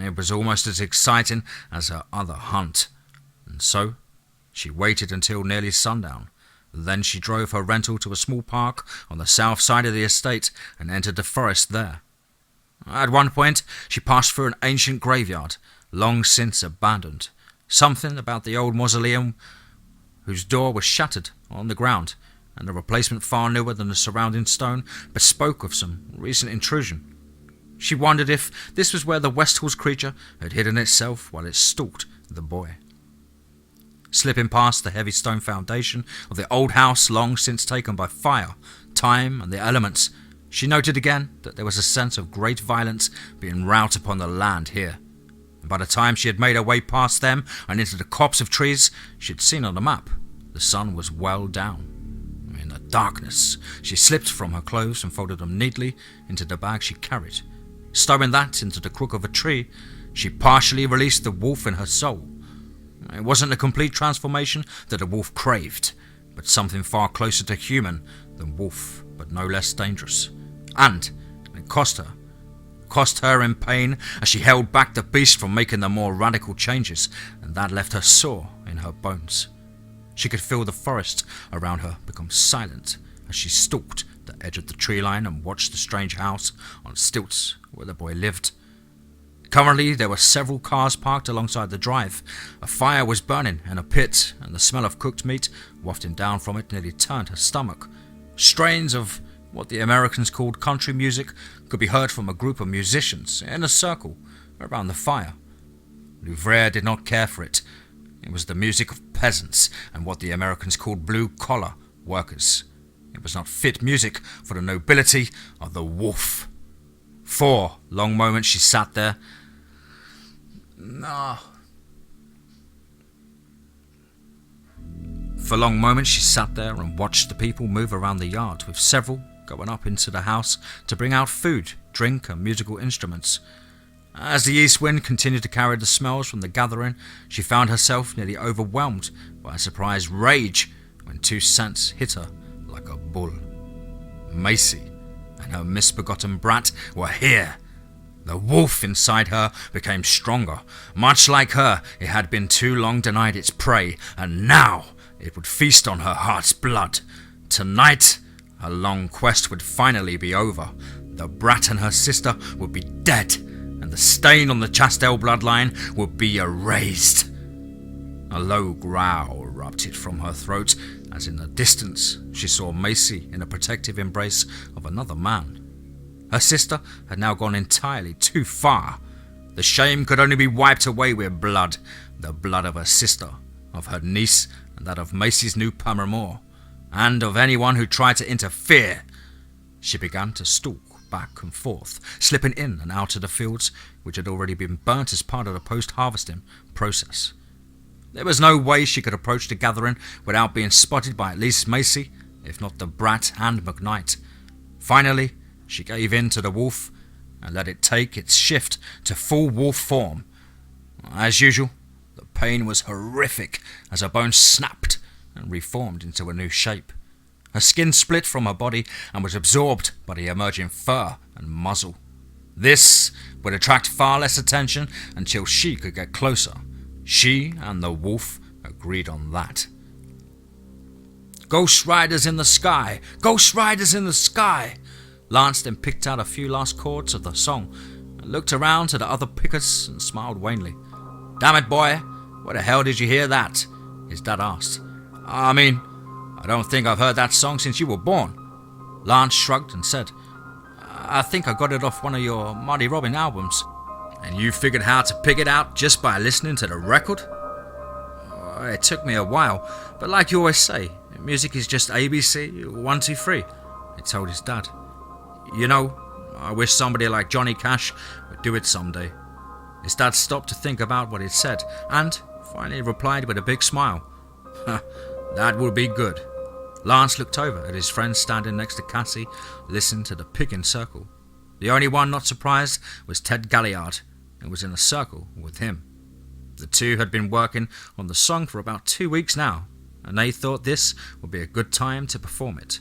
It was almost as exciting as her other hunt, and so she waited until nearly sundown. Then she drove her rental to a small park on the south side of the estate and entered the forest there. At one point, she passed through an ancient graveyard, long since abandoned. Something about the old mausoleum, whose door was shattered on the ground, and a replacement far newer than the surrounding stone, bespoke of some recent intrusion. She wondered if this was where the Westhall's creature had hidden itself while it stalked the boy. Slipping past the heavy stone foundation of the old house long since taken by fire, time, and the elements, she noted again that there was a sense of great violence being wrought upon the land here. And by the time she had made her way past them and into the copse of trees she had seen on the map, the sun was well down. In the darkness, she slipped from her clothes and folded them neatly into the bag she carried. Stowing that into the crook of a tree, she partially released the wolf in her soul. It wasn't a complete transformation that the wolf craved, but something far closer to human than wolf, but no less dangerous. And it cost her in pain as she held back the beast from making the more radical changes, and that left her sore in her bones. She could feel the forest around her become silent as she stalked the edge of the tree line and watched the strange house on stilts where the boy lived. Currently, there were several cars parked alongside the drive. A fire was burning in a pit, and the smell of cooked meat wafting down from it nearly turned her stomach. Strains of what the Americans called country music could be heard from a group of musicians in a circle around the fire. Louvre did not care for it. It was the music of peasants and what the Americans called blue-collar workers. It was not fit music for the nobility of the wolf. For long moments she sat there. For long moments she sat there and watched the people move around the yard, with several going up into the house to bring out food, drink, and musical instruments. As the east wind continued to carry the smells from the gathering, she found herself nearly overwhelmed by a surprised rage when two scents hit her like a bull. Macy and her misbegotten brat were here. The wolf inside her became stronger. Much like her, it had been too long denied its prey, and now it would feast on her heart's blood. Tonight, her long quest would finally be over. The brat and her sister would be dead, and the stain on the Chastel bloodline would be erased. A low growl erupted from her throat as in the distance she saw Macy in a protective embrace of another man. Her sister had now gone entirely too far. The shame could only be wiped away with blood, the blood of her sister, of her niece, and that of Macy's new paramour, and of anyone who tried to interfere. She began to stalk back and forth, slipping in and out of the fields which had already been burnt as part of the post-harvesting process. There was no way she could approach the gathering without being spotted by at least Macy, if not the brat and McKnight. Finally, she gave in to the wolf and let it take its shift to full wolf form. As usual, the pain was horrific as her bones snapped and reformed into a new shape. Her skin split from her body and was absorbed by the emerging fur and muzzle. This would attract far less attention until she could get closer. She and the wolf agreed on that. "Ghost riders in the sky! Ghost riders in the sky!" Lance then picked out a few last chords of the song and looked around to the other pickers and smiled wanly. "Damn it, boy, where the hell did you hear that?" his dad asked. I don't think I've heard that song since you were born." Lance shrugged and said, "I think I got it off one of your Marty Robbins albums." "And you figured how to pick it out just by listening to the record?" "It took me a while, but like you always say, music is just ABC, 1, 2, 3, he told his dad. "You know, I wish somebody like Johnny Cash would do it someday." His dad stopped to think about what he'd said, and finally replied with a big smile. "That would be good." Lance looked over at his friend standing next to Cassie, listened to the picking circle. The only one not surprised was Ted Galliard, who was in a circle with him. The two had been working on the song for about 2 weeks now, and they thought this would be a good time to perform it.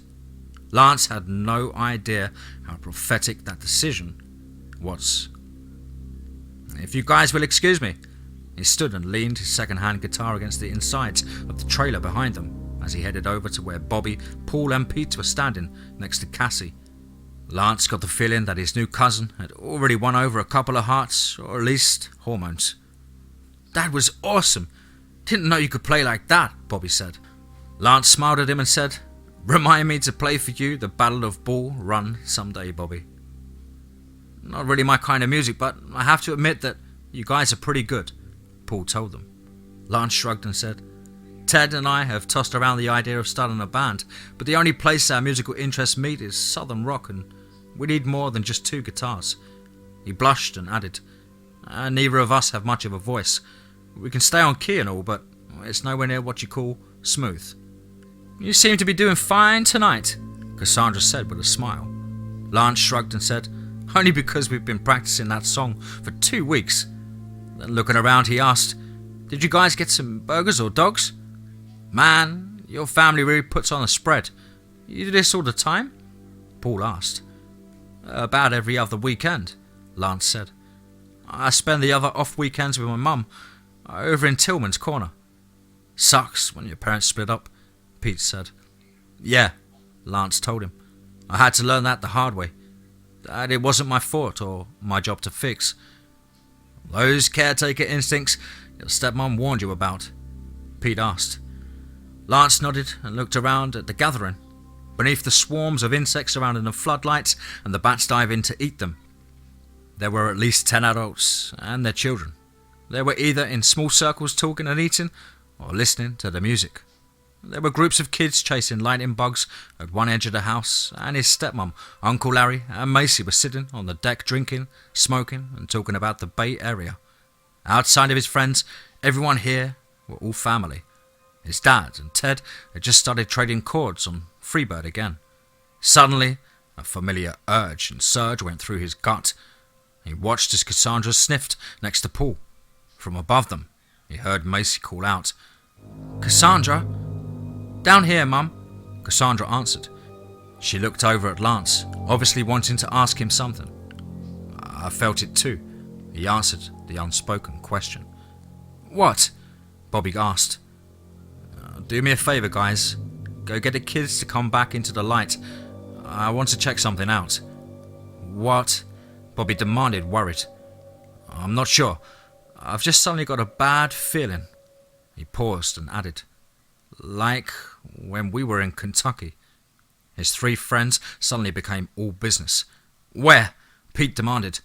Lance had no idea how prophetic that decision was. "If you guys will excuse me." He stood and leaned his second-hand guitar against the insides of the trailer behind them as he headed over to where Bobby, Paul and Pete were standing next to Cassie. Lance got the feeling that his new cousin had already won over a couple of hearts, or at least hormones. "That was awesome. Didn't know you could play like that," Bobby said. Lance smiled at him and said, "Remind me to play for you the Battle of Bull Run someday, Bobby." "Not really my kind of music, but I have to admit that you guys are pretty good," Paul told them. Lance shrugged and said, "Ted and I have tossed around the idea of starting a band, but the only place our musical interests meet is southern rock, and we need more than just 2 guitars." He blushed and added, "Neither of us have much of a voice. We can stay on key and all, but it's nowhere near what you call smooth." "You seem to be doing fine tonight," Cassandra said with a smile. Lance shrugged and said, "Only because we've been practicing that song for 2 weeks." Then looking around, he asked, "Did you guys get some burgers or dogs?" "Man, your family really puts on a spread. You do this all the time?" Paul asked. "About every other weekend," Lance said. "I spend the other off weekends with my mum over in Tillman's Corner." "Sucks when your parents split up," Pete said. "Yeah," Lance told him. "I had to learn that the hard way. That it wasn't my fault or my job to fix. Those caretaker instincts your stepmom warned you about?" Pete asked. Lance nodded and looked around at the gathering, beneath the swarms of insects surrounding the floodlights and the bats diving to eat them. There were at least 10 adults and their children. They were either in small circles talking and eating, or listening to the music. There were groups of kids chasing lightning bugs at one edge of the house, and his stepmom, Uncle Larry, and Macy were sitting on the deck drinking, smoking, and talking about the Bay Area. Outside of his friends, everyone here were all family. His dad and Ted had just started trading chords on Freebird again. Suddenly, a familiar urge and surge went through his gut. He watched as Cassandra sniffed next to Paul. From above them, he heard Macy call out, "Cassandra?" "Down here, Mum," Cassandra answered. She looked over at Lance, obviously wanting to ask him something. "I felt it too," he answered the unspoken question. "What?" Bobby asked. "Do me a favour, guys. Go get the kids to come back into the light. I want to check something out." "What?" Bobby demanded, worried. "I'm not sure. I've just suddenly got a bad feeling." He paused and added, "Like when we were in Kentucky." His 3 friends suddenly became all business. "Where?" Pete demanded.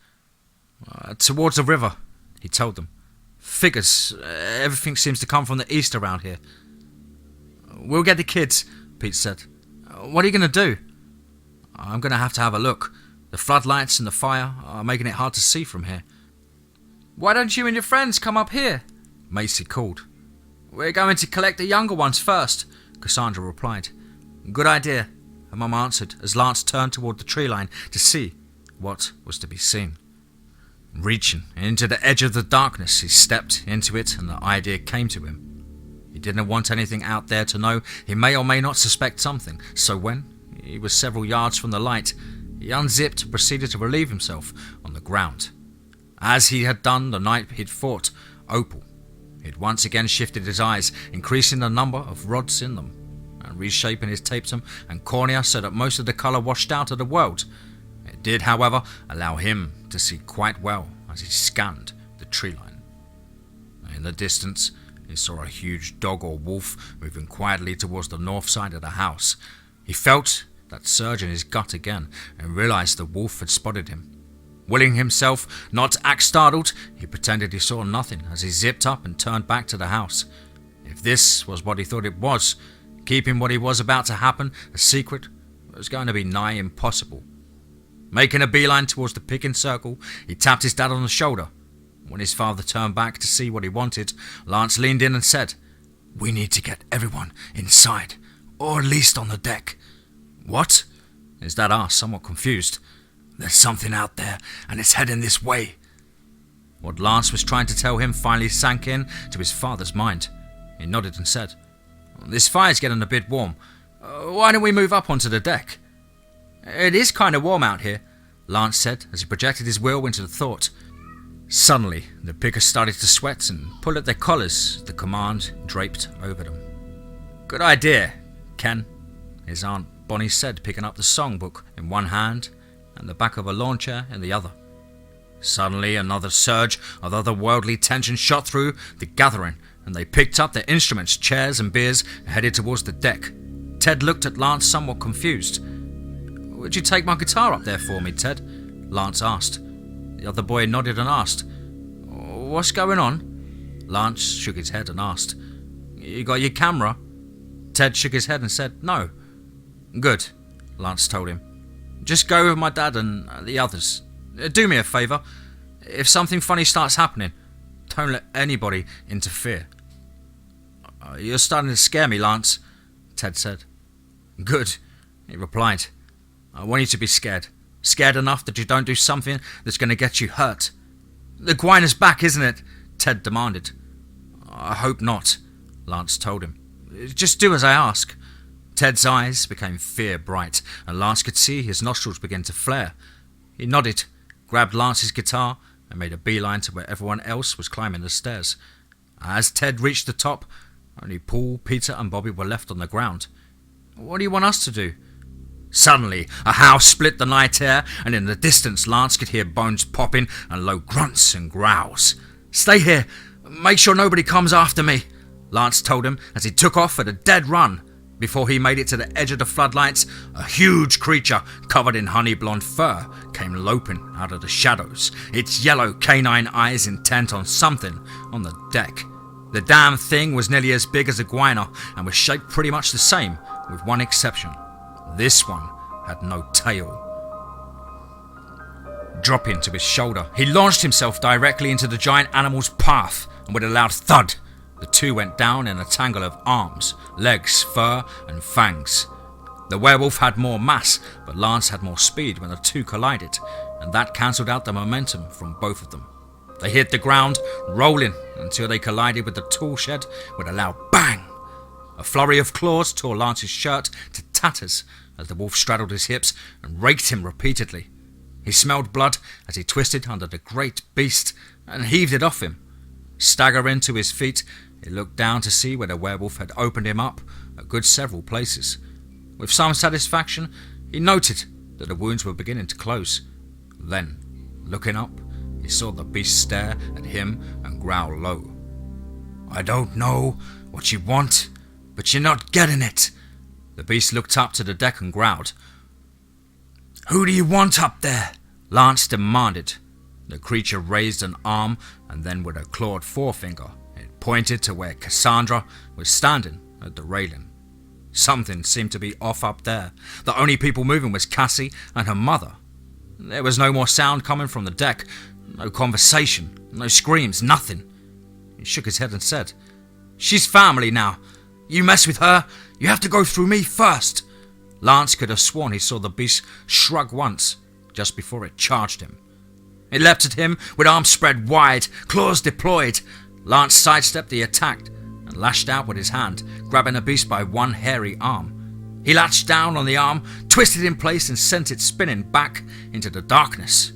"Towards the river," he told them. "Figures. Everything seems to come from the east around here." "We'll get the kids," Pete said. "What are you going to do?" "I'm going to have a look. The floodlights and the fire are making it hard to see from here." "Why don't you and your friends come up here?" Macy called. "We're going to collect the younger ones first," Cassandra replied. "Good idea," her mum answered as Lance turned toward the tree line to see what was to be seen. Reaching into the edge of the darkness, he stepped into it and the idea came to him. He didn't want anything out there to know he may or may not suspect something, so when he was several yards from the light, he unzipped and proceeded to relieve himself on the ground. As he had done the night he'd fought Opal, he'd once again shifted his eyes, increasing the number of rods in them, and reshaping his tapetum and cornea so that most of the colour washed out of the world. It did, however, allow him to see quite well as he scanned the tree line. In the distance, he saw a huge dog or wolf moving quietly towards the north side of the house. He felt that surge in his gut again and realised the wolf had spotted him. Willing himself not to act startled, he pretended he saw nothing as he zipped up and turned back to the house. If this was what he thought it was, keeping what he was about to happen a secret was going to be nigh impossible. Making a beeline towards the picking circle, he tapped his dad on the shoulder. When his father turned back to see what he wanted, Lance leaned in and said, "We need to get everyone inside, or at least on the deck." "What?" his dad asked, somewhat confused. "There's something out there, and it's heading this way." What Lance was trying to tell him finally sank in to his father's mind. He nodded and said, "This fire's getting a bit warm. Why don't we move up onto the deck?" "It is kind of warm out here," Lance said as he projected his will into the thought. Suddenly, the pickers started to sweat and pull at their collars, the command draped over them. "Good idea, Ken," his Aunt Bonnie said, picking up the songbook in one hand and the back of a lawn chair in the other. Suddenly, another surge of otherworldly tension shot through the gathering, and they picked up their instruments, chairs and beers, and headed towards the deck. Ted looked at Lance somewhat confused. "Would you take my guitar up there for me, Ted?" Lance asked. The other boy nodded and asked, "What's going on?" Lance shook his head and asked, "You got your camera?" Ted shook his head and said, "No." "Good," Lance told him. "Just go with my dad and the others. Do me a favour. If something funny starts happening, don't let anybody interfere." "You're starting to scare me, Lance," Ted said. "Good," he replied. "I want you to be scared. Scared enough that you don't do something that's going to get you hurt." "The gwine is back, isn't it?" Ted demanded. "I hope not," Lance told him. "Just do as I ask." Ted's eyes became fear-bright, and Lance could see his nostrils begin to flare. He nodded, grabbed Lance's guitar, and made a beeline to where everyone else was climbing the stairs. As Ted reached the top, only Paul, Peter, and Bobby were left on the ground. "What do you want us to do?" Suddenly, a howl split the night air, and in the distance Lance could hear bones popping and low grunts and growls. "Stay here. Make sure nobody comes after me," Lance told him as he took off at a dead run. Before he made it to the edge of the floodlights, a huge creature covered in honey-blonde fur came loping out of the shadows, its yellow canine eyes intent on something on the deck. The damn thing was nearly as big as a guina and was shaped pretty much the same, with one exception. This one had no tail. Dropping to his shoulder, he launched himself directly into the giant animal's path, and with a loud thud, the two went down in a tangle of arms, legs, fur, and fangs. The werewolf had more mass, but Lance had more speed when the two collided, and that cancelled out the momentum from both of them. They hit the ground, rolling until they collided with the tool shed with a loud bang. A flurry of claws tore Lance's shirt to tatters as the wolf straddled his hips and raked him repeatedly. He smelled blood as he twisted under the great beast and heaved it off him. Staggering to his feet, he looked down to see where the werewolf had opened him up a good several places. With some satisfaction, he noted that the wounds were beginning to close. Then, looking up, he saw the beast stare at him and growl low. "I don't know what you want, but you're not getting it." The beast looked up to the deck and growled. "Who do you want up there?" Lance demanded. The creature raised an arm, and then with a clawed forefinger, it pointed to where Cassandra was standing at the railing. Something seemed to be off up there. The only people moving was Cassie and her mother. There was no more sound coming from the deck, no conversation, no screams, nothing. He shook his head and said, "She's family now. You mess with her, you have to go through me first." Lance could have sworn he saw the beast shrug once, just before it charged him. It leapt at him with arms spread wide, claws deployed. Lance sidestepped the attack and lashed out with his hand, grabbing the beast by one hairy arm. He latched down on the arm, twisted in place and sent it spinning back into the darkness.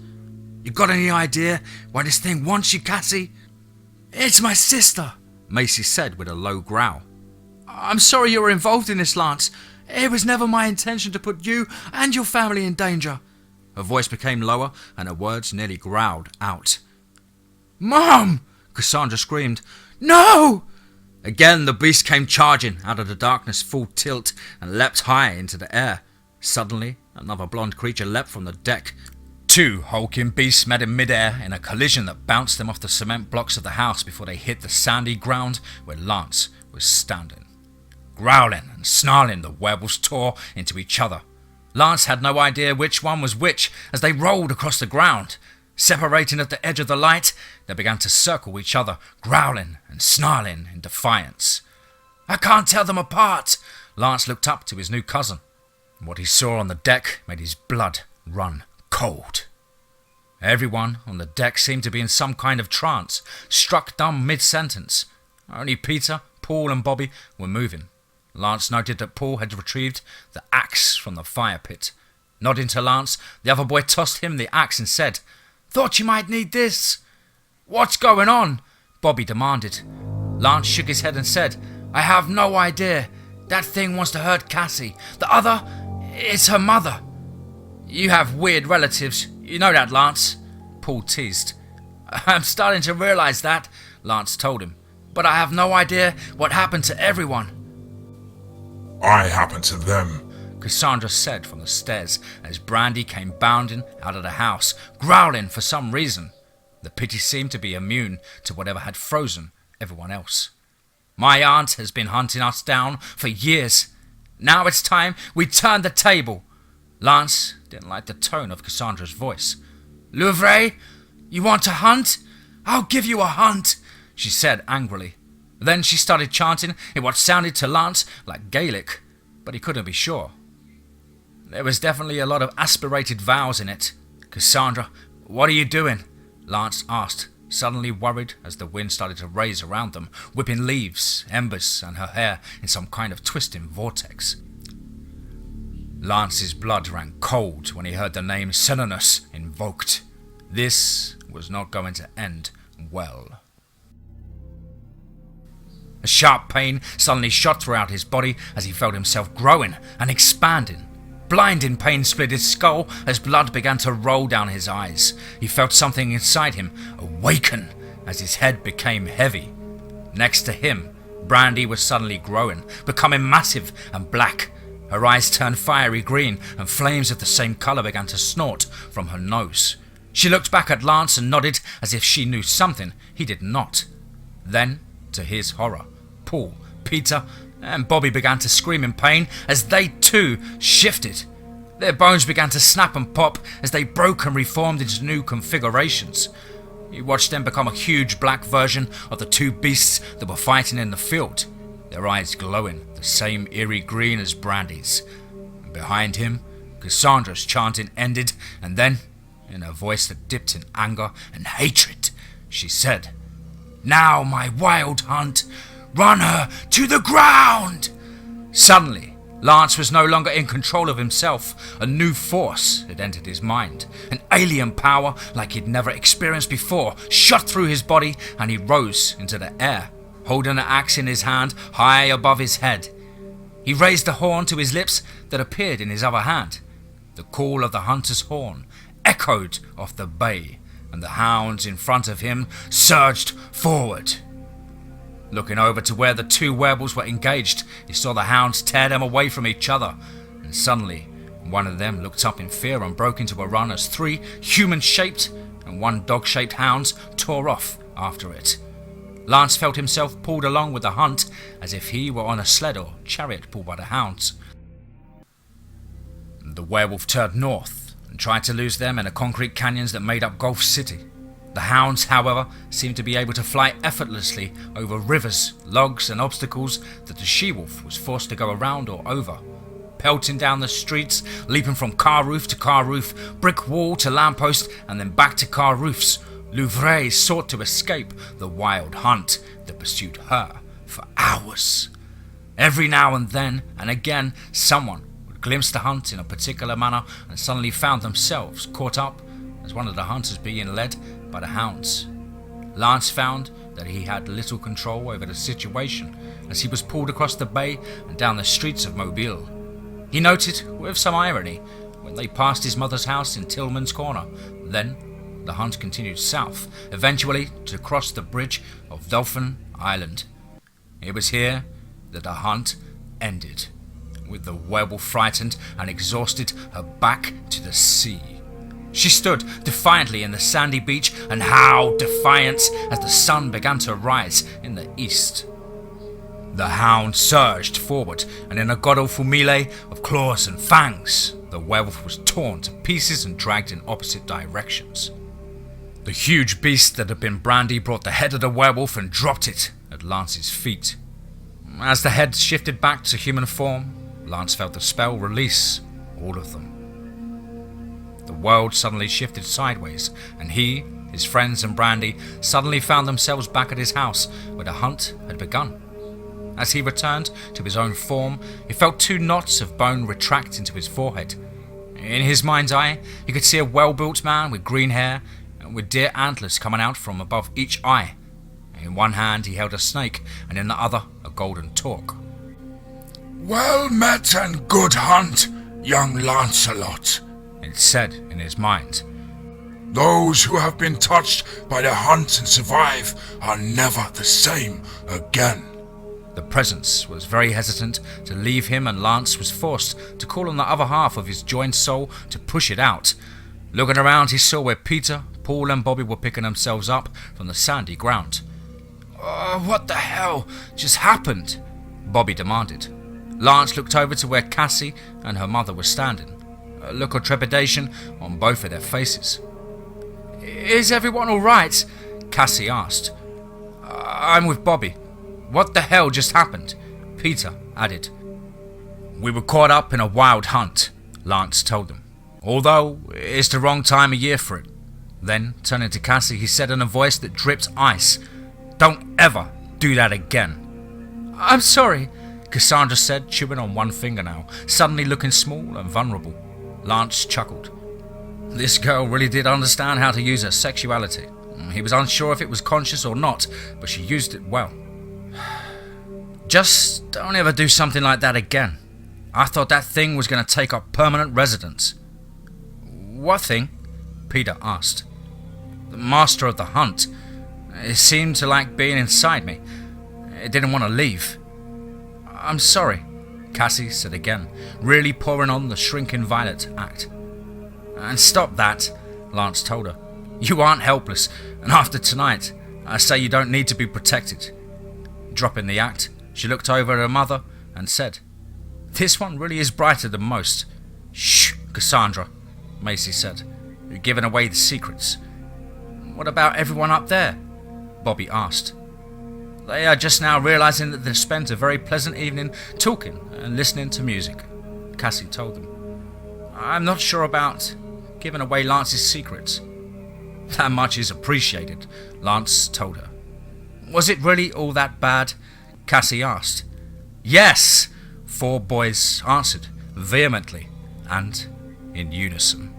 "You got any idea why this thing wants you, Cassie?" "It's my sister," Macy said with a low growl. "I'm sorry you were involved in this, Lance. It was never my intention to put you and your family in danger." Her voice became lower and her words nearly growled out. "Mom!" Cassandra screamed. "No!" Again the beast came charging out of the darkness full tilt and leapt high into the air. Suddenly, another blonde creature leapt from the deck. Two hulking beasts met in midair in a collision that bounced them off the cement blocks of the house before they hit the sandy ground where Lance was standing. Growling and snarling, the werewolves tore into each other. Lance had no idea which one was which as they rolled across the ground. Separating at the edge of the light, they began to circle each other, growling and snarling in defiance. "I can't tell them apart." Lance looked up to his new cousin. What he saw on the deck made his blood run cold. Everyone on the deck seemed to be in some kind of trance, struck dumb mid-sentence. Only Peter, Paul and Bobby were moving. Lance noted that Paul had retrieved the axe from the fire pit. Nodding to Lance, the other boy tossed him the axe and said, "Thought you might need this." "What's going on?" Bobby demanded. Lance shook his head and said, "I have no idea. That thing wants to hurt Cassie. The other, it's her mother." "You have weird relatives. You know that, Lance," Paul teased. "I'm starting to realize that," Lance told him. "But I have no idea what happened to everyone." I happened to them. Cassandra said from the stairs as Brandy came bounding out of the house, growling for some reason. The pity seemed to be immune to whatever had frozen everyone else. "My aunt has been hunting us down for years. Now it's time we turn the table." Lance didn't like the tone of Cassandra's voice. "Louvre, you want to hunt? I'll give you a hunt," she said angrily. Then she started chanting in what sounded to Lance like Gaelic, but he couldn't be sure. There was definitely a lot of aspirated vowels in it. "Cassandra, what are you doing?" Lance asked, suddenly worried as the wind started to raise around them, whipping leaves, embers, and her hair in some kind of twisting vortex. Lance's blood ran cold when he heard the name Senonus invoked. This was not going to end well. A sharp pain suddenly shot throughout his body as he felt himself growing and expanding. Blinding pain split his skull as blood began to roll down his eyes. He felt something inside him awaken as his head became heavy. Next to him, Brandy was suddenly growing, becoming massive and black. Her eyes turned fiery green and flames of the same colour began to snort from her nose. She looked back at Lance and nodded as if she knew something he did not. Then, to his horror, Paul, Peter, and Bobby began to scream in pain as they too shifted. Their bones began to snap and pop as they broke and reformed into new configurations. He watched them become a huge black version of the two beasts that were fighting in the field, their eyes glowing the same eerie green as Brandy's. And behind him, Cassandra's chanting ended, and then, in a voice that dipped in anger and hatred, she said, "Now, my wild hunt, run her to the ground!" Suddenly, Lance was no longer in control of himself. A new force had entered his mind. An alien power like he'd never experienced before shot through his body, and he rose into the air, holding an axe in his hand high above his head. He raised the horn to his lips that appeared in his other hand. The call of the hunter's horn echoed off the bay, and the hounds in front of him surged forward. Looking over to where the two werewolves were engaged, he saw the hounds tear them away from each other, and suddenly one of them looked up in fear and broke into a run as three human-shaped and one dog-shaped hounds tore off after it. Lance felt himself pulled along with the hunt as if he were on a sled or chariot pulled by the hounds. The werewolf turned north and tried to lose them in the concrete canyons that made up Gulf City. The hounds, however, seemed to be able to fly effortlessly over rivers, logs and obstacles that the she-wolf was forced to go around or over. Pelting down the streets, leaping from car roof to car roof, brick wall to lamppost and then back to car roofs, Louvre sought to escape the wild hunt that pursued her for hours. Every now and then and again, someone would glimpse the hunt in a particular manner and suddenly found themselves caught up as one of the hunters being led by the hounds. Lance found that he had little control over the situation as he was pulled across the bay and down the streets of Mobile. He noted, with some irony, when they passed his mother's house in Tillman's Corner. Then the hunt continued south, eventually to cross the bridge of Dolphin Island. It was here that the hunt ended, with the werewolf frightened and exhausted her back to the sea. She stood defiantly in the sandy beach and howled defiance as the sun began to rise in the east. The hound surged forward, and in a god-awful melee of claws and fangs, the werewolf was torn to pieces and dragged in opposite directions. The huge beast that had been Brandy brought the head of the werewolf and dropped it at Lance's feet. As the head shifted back to human form, Lance felt the spell release all of them. The world suddenly shifted sideways, and he, his friends and Brandy suddenly found themselves back at his house where the hunt had begun. As he returned to his own form, he felt 2 knots of bone retract into his forehead. In his mind's eye, he could see a well-built man with green hair and with deer antlers coming out from above each eye. In one hand he held a snake, and in the other a golden torque. Well met and good hunt, young Lancelot, it said in his mind. Those who have been touched by the hunt and survive are never the same again. The presence was very hesitant to leave him, and Lance was forced to call on the other half of his joined soul to push it out. Looking around, he saw where Peter, Paul and Bobby were picking themselves up from the sandy ground. What the hell just happened? Bobby demanded. Lance looked over to where Cassie and her mother were standing, a look of trepidation on both of their faces. Is everyone all right? Cassie asked. I'm with Bobby. What the hell just happened? Peter added. We were caught up in a wild hunt, Lance told them, although it's the wrong time of year for it. Then, turning to Cassie, he said in a voice that dripped ice, Don't ever do that again. I'm sorry, Cassandra said, chewing on one fingernail, suddenly looking small and vulnerable. Lance chuckled. This girl really did understand how to use her sexuality. He was unsure if it was conscious or not, but she used it well. Just don't ever do something like that again. I thought that thing was going to take up permanent residence. What thing? Peter asked. The master of the hunt. It seemed to like being inside me. It didn't want to leave. I'm sorry, Cassie said again, really pouring on the shrinking violet act. And stop that, Lance told her. You aren't helpless, and after tonight, I say you don't need to be protected. Dropping the act, she looked over at her mother and said, This one really is brighter than most. Shh, Cassandra, Macy said. You're giving away the secrets. What about everyone up there? Bobby asked. They are just now realizing that they've spent a very pleasant evening talking and listening to music, Cassie told them. I'm not sure about giving away Lance's secrets. That much is appreciated, Lance told her. Was it really all that bad? Cassie asked. Yes, 4 boys answered vehemently and in unison.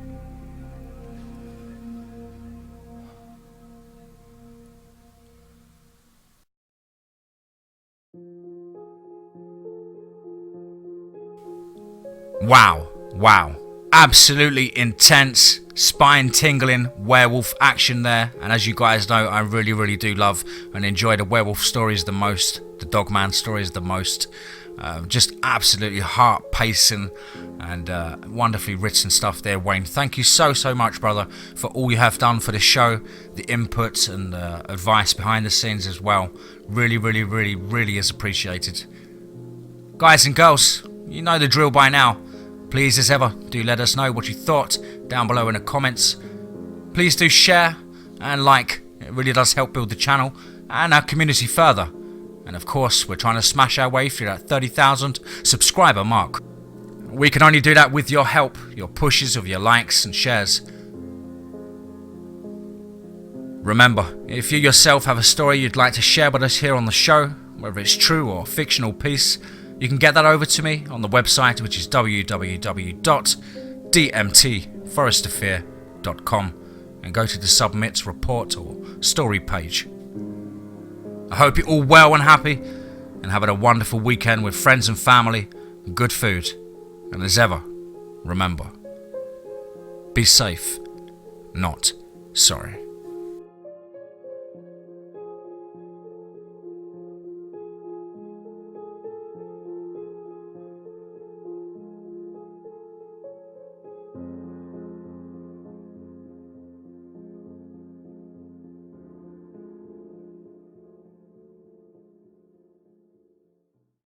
Wow. Absolutely intense, spine-tingling werewolf action there. And as you guys know, I really do love and enjoy the werewolf stories the most, the Dogman stories the most. Just absolutely heart-pacing and wonderfully written stuff there, Wayne. Thank you so much, brother, for all you have done for the show, the input and advice behind the scenes as well. Really is appreciated. Guys and girls, you know the drill by now. Please, as ever, do let us know what you thought down below in the comments. Please do share and like. It really does help build the channel and our community further. And of course, we're trying to smash our way through that 30,000 subscriber mark. We can only do that with your help, your pushes of your likes and shares. Remember, if you yourself have a story you'd like to share with us here on the show, whether it's true or fictional piece, you can get that over to me on the website, which is www.dmtforesterfear.com, and go to the submit, report or story page. I hope you're all well and happy and having a wonderful weekend with friends and family, good food, and as ever, remember, be safe, not sorry.